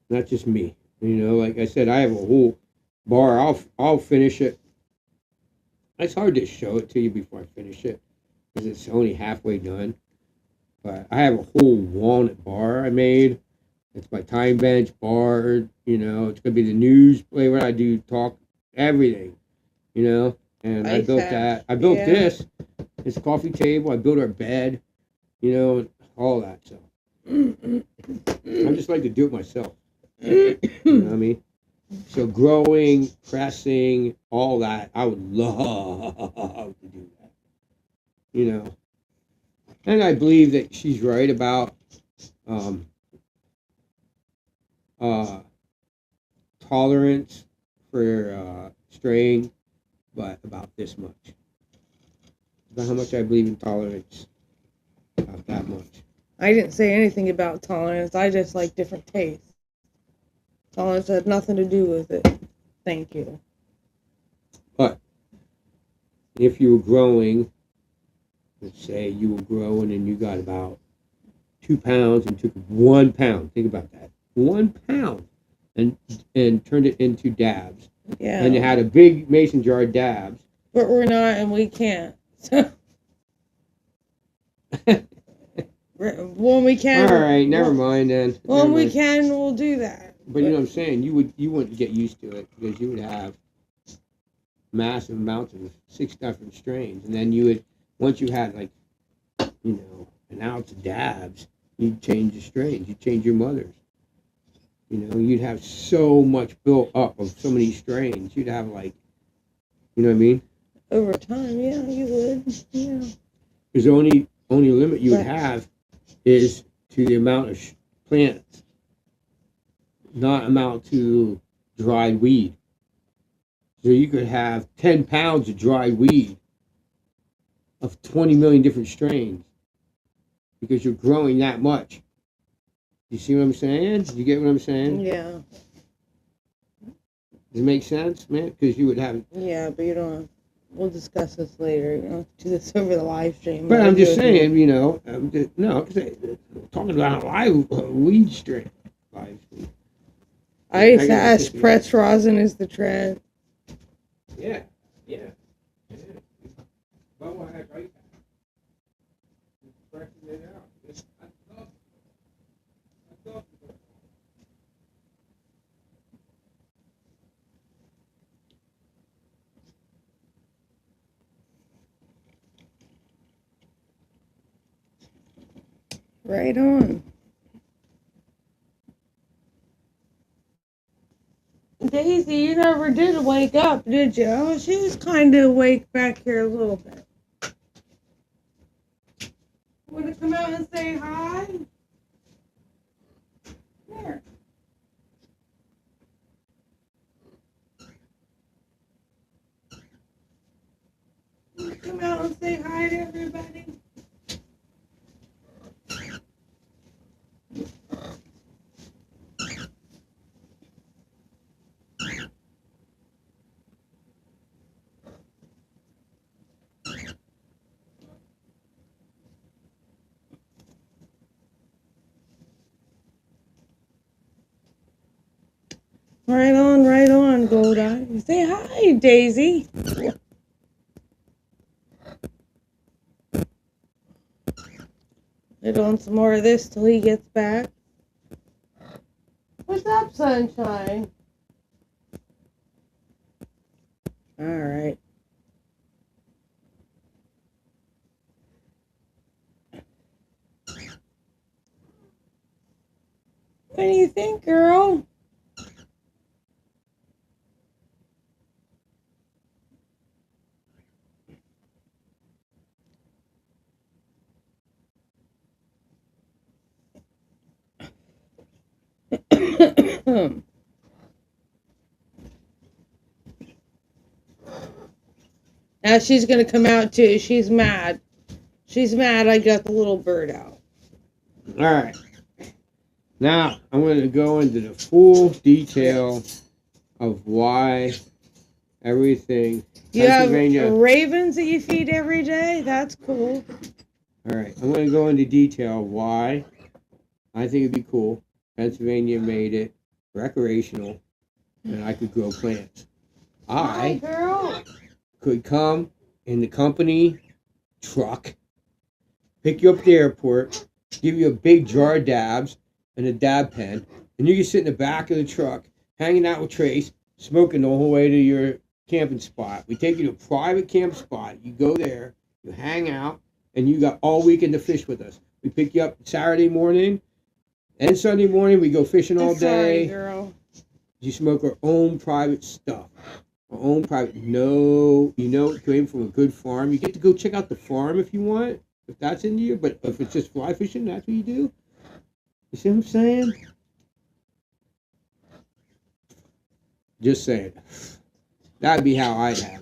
Not just me. You know, like I said, I have a whole bar. I'll finish it. It's hard to show it to you before I finish it because it's only halfway done. But I have a whole walnut bar I made. It's my time bench bar. You know, it's gonna be the news flavor. I do talk everything. You know, and I built that. I built this. It's a coffee table. I built our bed. You know, all that. So I just like to do it myself. You know what I mean? So growing, pressing, all that, I would love to do that. You know, and I believe that she's right about tolerance for strain, but about this much. About how much I believe in tolerance. About that much. I didn't say anything about tolerance. I just like different tastes. Tolerance had nothing to do with it. Thank you. But if you were growing, let's say you were growing and you got about 2 pounds and took 1 pound. Think about that. 1 pound and turned it into dabs. Yeah. And you had a big mason jar of dabs. But we're not and we can't. So when we can. All right, never mind then. When we can, we'll do that. But you know what I'm saying? You wouldn't get used to it because you would have massive amounts of 6 different strains, and then you would once you had like an ounce of dabs, you'd change the strains, you'd change your mothers. You know, you'd have so much built up of so many strains. You'd have like, you know what I mean? Over time, yeah, you would. Yeah. Because the only limit you would have is to the amount of plants, not amount to dried weed. So you could have 10 pounds of dried weed of 20 million different strains because you're growing that much. You see what I'm saying? You get what I'm saying? Yeah. Does it make sense, man? Because you would have... Yeah, but you don't... We'll discuss this later. You don't have to do this over the live stream. But I'm just saying, you know... no, because talking about a live weed strain. Live stream. Ice ash press rosin is the trend. Yeah, yeah. Bubble hash ice hash. Pressing it out. I love it. Right on. Daisy, you never did wake up, did you? Oh, she was kind of awake back here a little bit. Want to come out and say hi? Here. Come out and say hi to everybody. Right on, Goldeye. Say hi, Daisy. Get on some more of this till he gets back. What's up, sunshine? All right. What do you think, girl? Now she's gonna come out too. She's mad. She's mad I got the little bird out. All right. Now I'm going to go into the full detail of why everything. You have ravens that you feed every day? That's cool. All right. I'm going to go into detail of why I think it'd be cool. Pennsylvania made it recreational and I could grow plants. Hi, girl. Could come in the company truck, pick you up at the airport, give you a big jar of dabs and a dab pen, and you can sit in the back of the truck, hanging out with Trace, smoking the whole way to your camping spot. We take you to a private camp spot. You go there, you hang out, and you got all weekend to fish with us. We pick you up Saturday morning and Sunday morning. We go fishing all day. Sorry, girl. You smoke our own private stuff. Our own private. No, it came from a good farm. You get to go check out the farm if you want, if that's into you. But if it's just fly fishing, that's what you do. You see what I'm saying? Just saying. That'd be how I'd have it.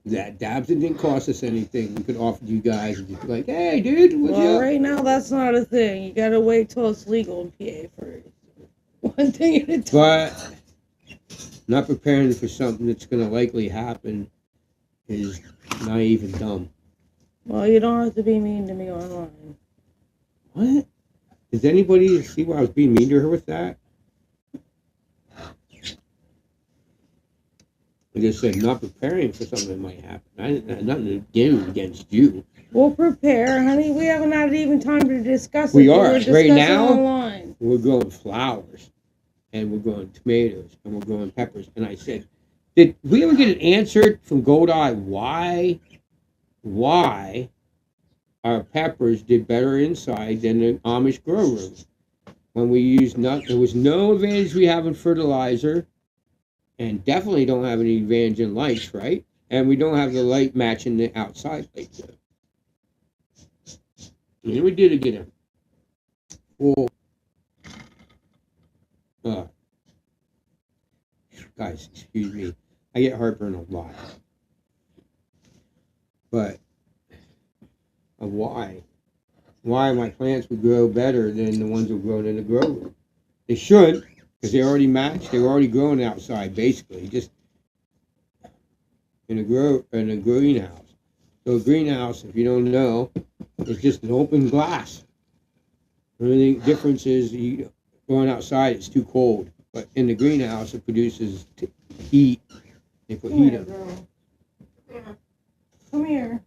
That dabs, it didn't cost us anything. We could offer you guys and just be like, hey, dude, what's Well, up? right now that's not a thing. You gotta wait till it's legal in PA first. One thing at a time. But not preparing for something that's going to likely happen is naive and dumb. Well, you don't have to be mean to me online. What? Does anybody see why I was being mean to her with that? I just said not preparing for something that might happen. I didn't have nothing to do against you. We'll prepare, honey. We haven't had even time to discuss it. We are. We're Right discussing now, online. we're growing flowers, and we're growing tomatoes, and we're growing peppers. And I said, did we ever get an answer from Goldeye why our peppers did better inside than the Amish grow room? When we used there was no advantage we have in fertilizer, and definitely don't have any advantage in lights, right? And we don't have the light matching the outside light. And then we did get a full. Guys, excuse me. I get heartburn a lot. But why my plants would grow better than the ones that were grown in the grow room? They should, because they already matched. They were already growing outside, basically, just in a greenhouse. So a greenhouse, if you don't know, is just an open glass. The only difference is going outside, it's too cold. But in the greenhouse, it produces heat. They put heat in. Girl. Come here.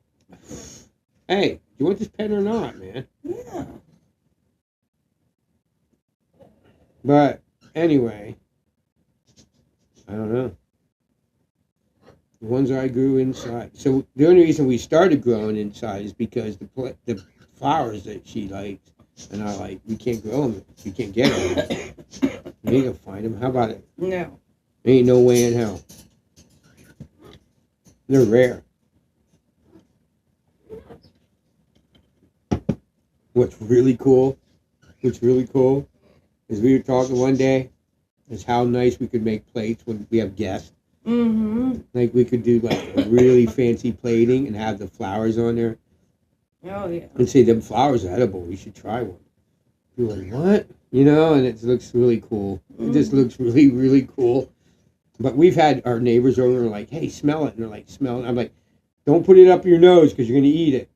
Hey, do you want this pen or not, man? Yeah. But anyway, I don't know. The ones I grew inside. So the only reason we started growing inside is because the flowers that she likes and I like, we can't grow them. We can't get them. We ain't gonna find them. How about it? No. Ain't no way in hell. They're rare. What's really cool is we were talking one day is how nice we could make plates when we have guests. Mm-hmm. Like we could do like a really fancy plating and have the flowers on there. Oh, yeah. And say, them flowers are edible. We should try one. You're like, what? And it looks really cool. It just looks really, really cool. But we've had our neighbors over and like, hey, smell it. And they're like, smell it. I'm like, don't put it up your nose because you're going to eat it.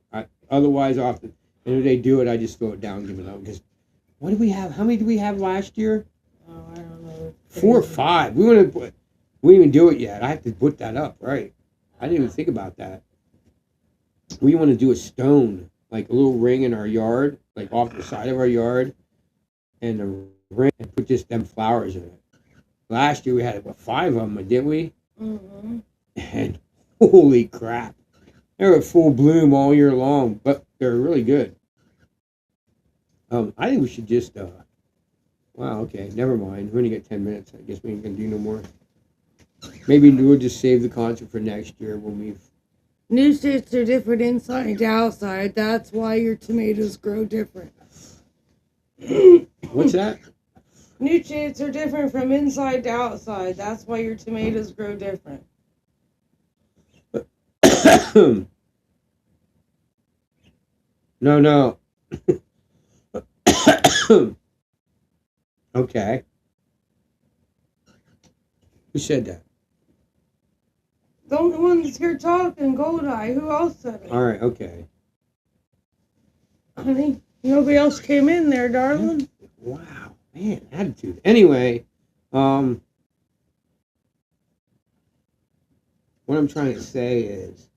Otherwise, often. And if they do it, I just throw it down and give it up. Because what do we have? How many did we have last year? Oh, I don't know. 4 or 5. We didn't even do it yet. I have to put that up, right? I didn't even think about that. We want to do a stone, like a little ring in our yard, like off the side of our yard, and a ring, and put just them flowers in it. Last year we had 5 of them, didn't we? Mm-hmm. And holy crap, they were full bloom all year long, but they're really good. I think we should just. Wow. Okay. Never mind. We only got 10 minutes. I guess we ain't gonna do no more. Maybe we'll just save the concert for next year when we've. Nutrients are different inside to outside. That's why your tomatoes grow different. What's that? Nutrients are different from inside to outside. That's why your tomatoes grow different. No. Okay. Who said that? The only one that's here talking, Goldeye. Who else said it? All right. Okay. Honey, nobody else came in there, darling. Wow, man, attitude. Anyway, what I'm trying to say is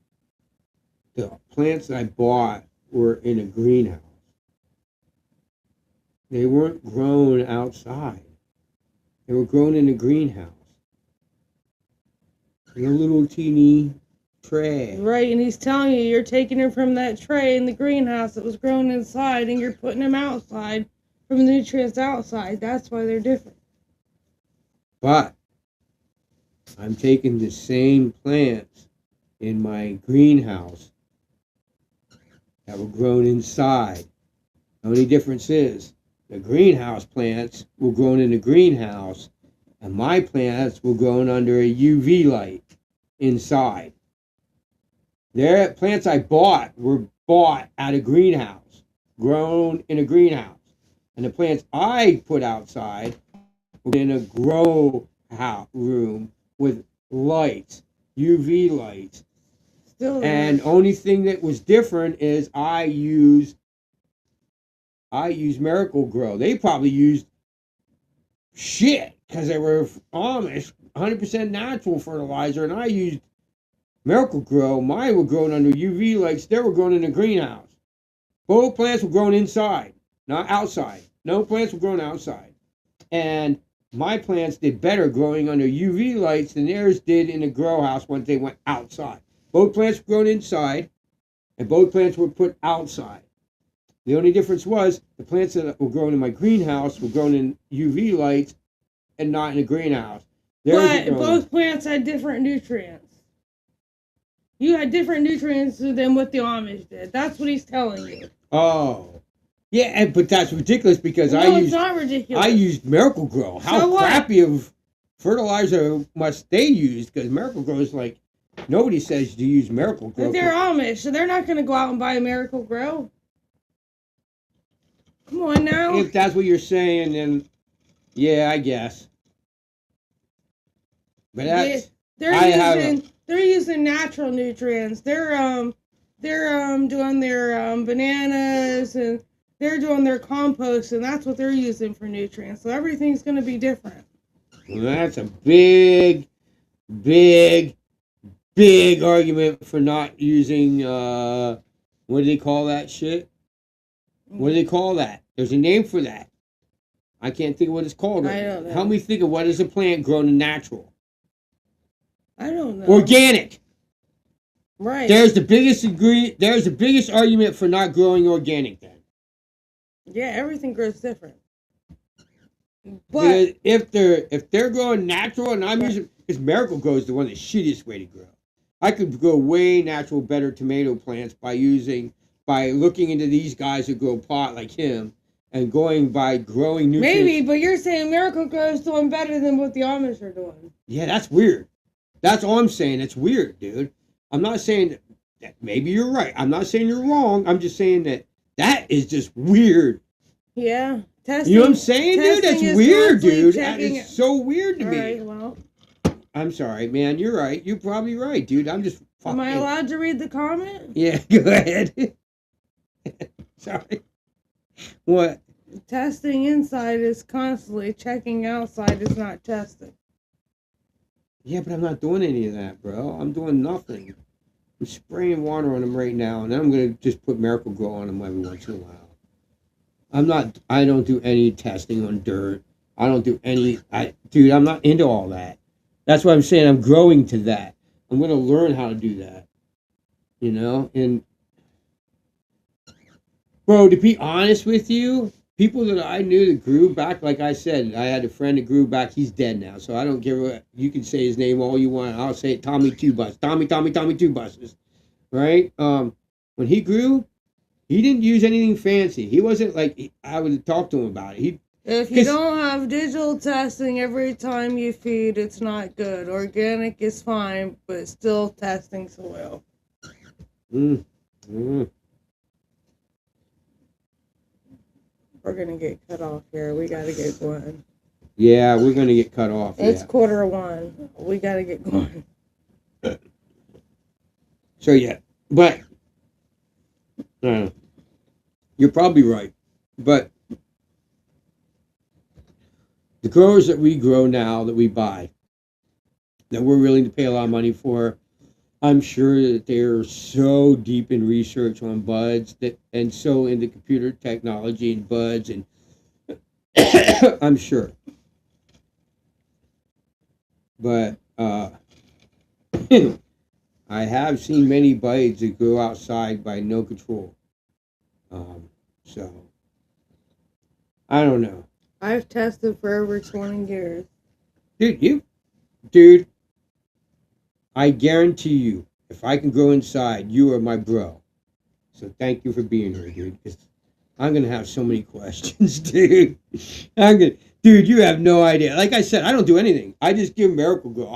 the plants that I bought were in a greenhouse. They weren't grown outside. They were grown in a greenhouse. In a little teeny tray. Right, and he's telling you you're taking them from that tray in the greenhouse that was grown inside and you're putting them outside from the nutrients outside. That's why they're different. But I'm taking the same plants in my greenhouse that were grown inside. The only difference is the greenhouse plants were grown in the greenhouse and my plants were grown under a UV light inside. The plants I bought were bought at a greenhouse, grown in a greenhouse. And the plants I put outside were in a grow house room with lights, UV lights. Still, And only thing that was different is I used Miracle Grow. They probably used shit because they were Amish, 100% natural fertilizer, and I used Miracle Grow. Mine were grown under UV lights. They were grown in a greenhouse. Both plants were grown inside, not outside. No plants were grown outside. And my plants did better growing under UV lights than theirs did in a grow house once they went outside. Both plants were grown inside, and both plants were put outside. The only difference was the plants that were grown in my greenhouse were grown in UV lights and not in a greenhouse. but both plants had different nutrients. You had different nutrients than what the Amish did. That's what he's telling you. Oh. Yeah, but that's ridiculous because It's not ridiculous. I used Miracle Grow. How So what? crappy of fertilizer must they use? Because Miracle Grow is like, nobody says to use Miracle Grow. But they're Amish, so they're not going to go out and buy a Miracle Grow. Come on now. If that's what you're saying, then yeah, I guess. But that's They're using natural nutrients. They're doing their bananas and they're doing their compost, and that's what they're using for nutrients. So everything's going to be different. well, that's a big argument for not using what do they call that shit? What do they call that? There's a name for that. I can't think of what it's called. I don't know. Help me think of what is a plant grown in natural. I don't know. Organic. Right. There's the biggest argument for not growing organic then. Yeah, everything grows different. Because But if they're growing natural and I'm using, because Miracle Grow is the one the shittiest way to grow. I could grow way natural, better tomato plants by looking into these guys who grow pot like him and growing nutrients. maybe, but you're saying Miracle Grow is doing better than what the Amish are doing. Yeah, that's weird. That's all I'm saying. It's weird, dude. I'm not saying that maybe you're right. I'm not saying you're wrong. I'm just saying that is just weird. Yeah. Testing, You know what I'm saying, dude? That's is weird, constantly dude. That checking is so weird to All me. right, well, I'm sorry, man. You're right. You're probably right, dude. I'm just fucking. am I allowed to read the comment? Yeah, go ahead. Sorry. What? Testing inside is constantly. Checking outside is not testing. Yeah, but I'm not doing any of that, bro. I'm doing nothing. I'm spraying water on them right now, and then I'm going to just put Miracle Grow on them every once in a while. I don't do any testing on dirt. I don't do any, dude, I'm not into all that. That's why I'm saying I'm growing to that. I'm going to learn how to do that. You know? And, bro, to be honest with you, people that I knew that grew back, like I said, I had a friend that grew back. He's dead now, so I don't give a, you can say his name all you want. I'll say Tommy Two Bus. Tommy Two Buses. Right? When he grew, he didn't use anything fancy. He wasn't like, I would talk to him about it. If you don't have digital testing every time you feed, it's not good. Organic is fine, but still testing soil. We're going to get cut off here. We got to get going. Yeah, we're going to get cut off. It's 1:45. We got to get going. So, yeah. But, you're probably right. But the growers that we grow now, that we buy, that we're willing to pay a lot of money for, I'm sure that they're so deep in research on buds and so into computer technology and buds, and I'm sure. But I have seen many buds that grow outside by no control. So I don't know. I've tested for over 20 years. Dude, I guarantee you, if I can grow inside, you are my bro. So thank you for being here, dude. 'Cause I'm gonna have so many questions, dude. Dude, you have no idea. Like I said, I don't do anything. I just give Miracle Grow.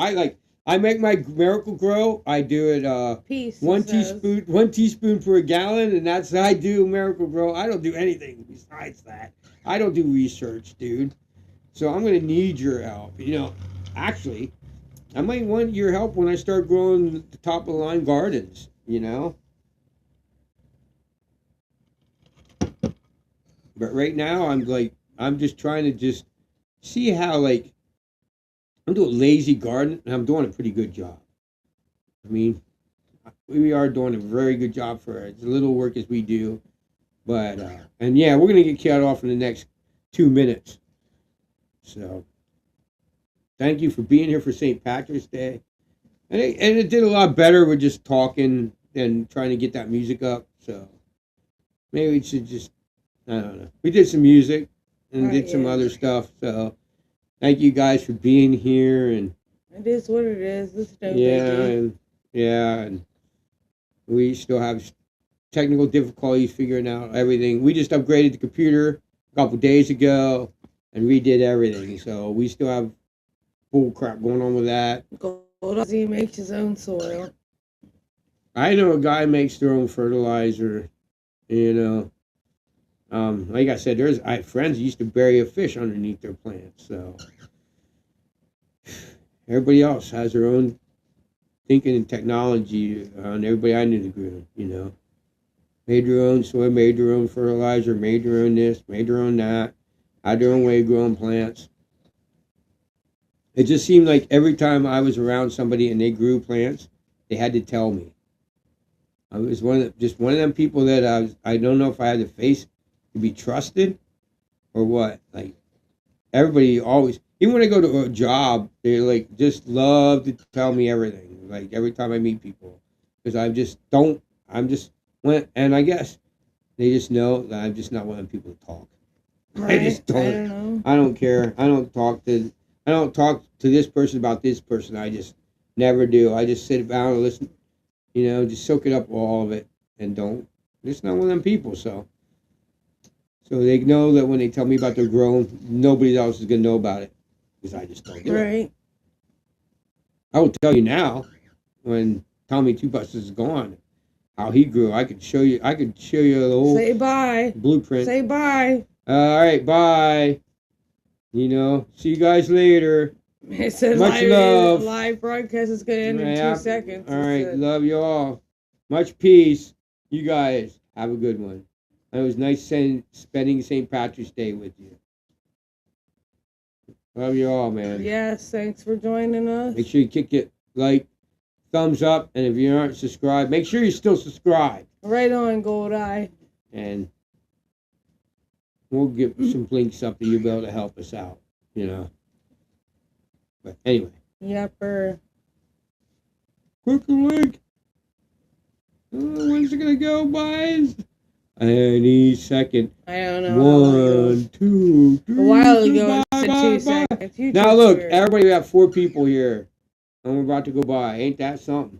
I make my Miracle Grow. I do it Peace, one teaspoon per gallon, and that's how I do Miracle Grow. I don't do anything besides that. I don't do research, dude. So I'm gonna need your help. You know, actually, I might want your help when I start growing the top of the line gardens. You know. But right now, I'm just trying to just see how, like, I'm doing a lazy garden, and I'm doing a pretty good job. I mean, we are doing a very good job for as little work as we do. But, and yeah, we're going to get cut off in the next 2 minutes. So, thank you for being here for St. Patrick's Day. And it did a lot better with just talking and trying to get that music up. So, maybe we should just, I don't know. We did some music and did some other stuff. So, thank you guys for being here. And it is what it is. It's no biggie. and we still have technical difficulties figuring out everything. We just upgraded the computer a couple days ago and redid everything. So we still have bull crap going on with that. He makes his own soil. I know a guy makes their own fertilizer. You know. Like I said, I have friends who used to bury a fish underneath their plants. So everybody else has their own thinking and technology. And everybody I knew that grew, you know, made their own soil, made their own fertilizer, made their own this, made their own that, had their own way of growing plants. It just seemed like every time I was around somebody and they grew plants, they had to tell me. I was one of them people that I don't know if I had the face to be trusted or what. Like, everybody always, even when I go to a job, they like just love to tell me everything. Like, every time I meet people, because and I guess they just know that I'm just not one of them people to talk. Right. I just don't. I don't know. I don't care. I don't talk to this person about this person. I just never do. I just sit down and listen, you know, just soak it up, all of it, and don't. Just not one of them people. So they know that when they tell me about their growing, nobody else is gonna know about it, because I just don't do it. Right. I will tell you now, when Tommy Two Buses is gone, how he grew. I could show you the whole Say bye. blueprint. Say bye. All right, bye. You know, see you guys later. It says Much love. live broadcast is going to end in 2 seconds. All right, love you all. Much peace. You guys have a good one. It was nice spending St. Patrick's Day with you. Love you all, man. Yes, thanks for joining us. Make sure you kick it like, thumbs up, and if you aren't subscribed, make sure you're still subscribed. Right on, Gold Eye. And we'll get some links up that you'll be able to help us out, you know. But anyway. Yepper. Quick link. When's it gonna go, boys? Any second. I don't know. 1, 2, 3. A while ago, Bye, it said bye, 2 bye. seconds. You Now just look, weird. everybody, we have 4 people here, and we're about to go by. Ain't that something?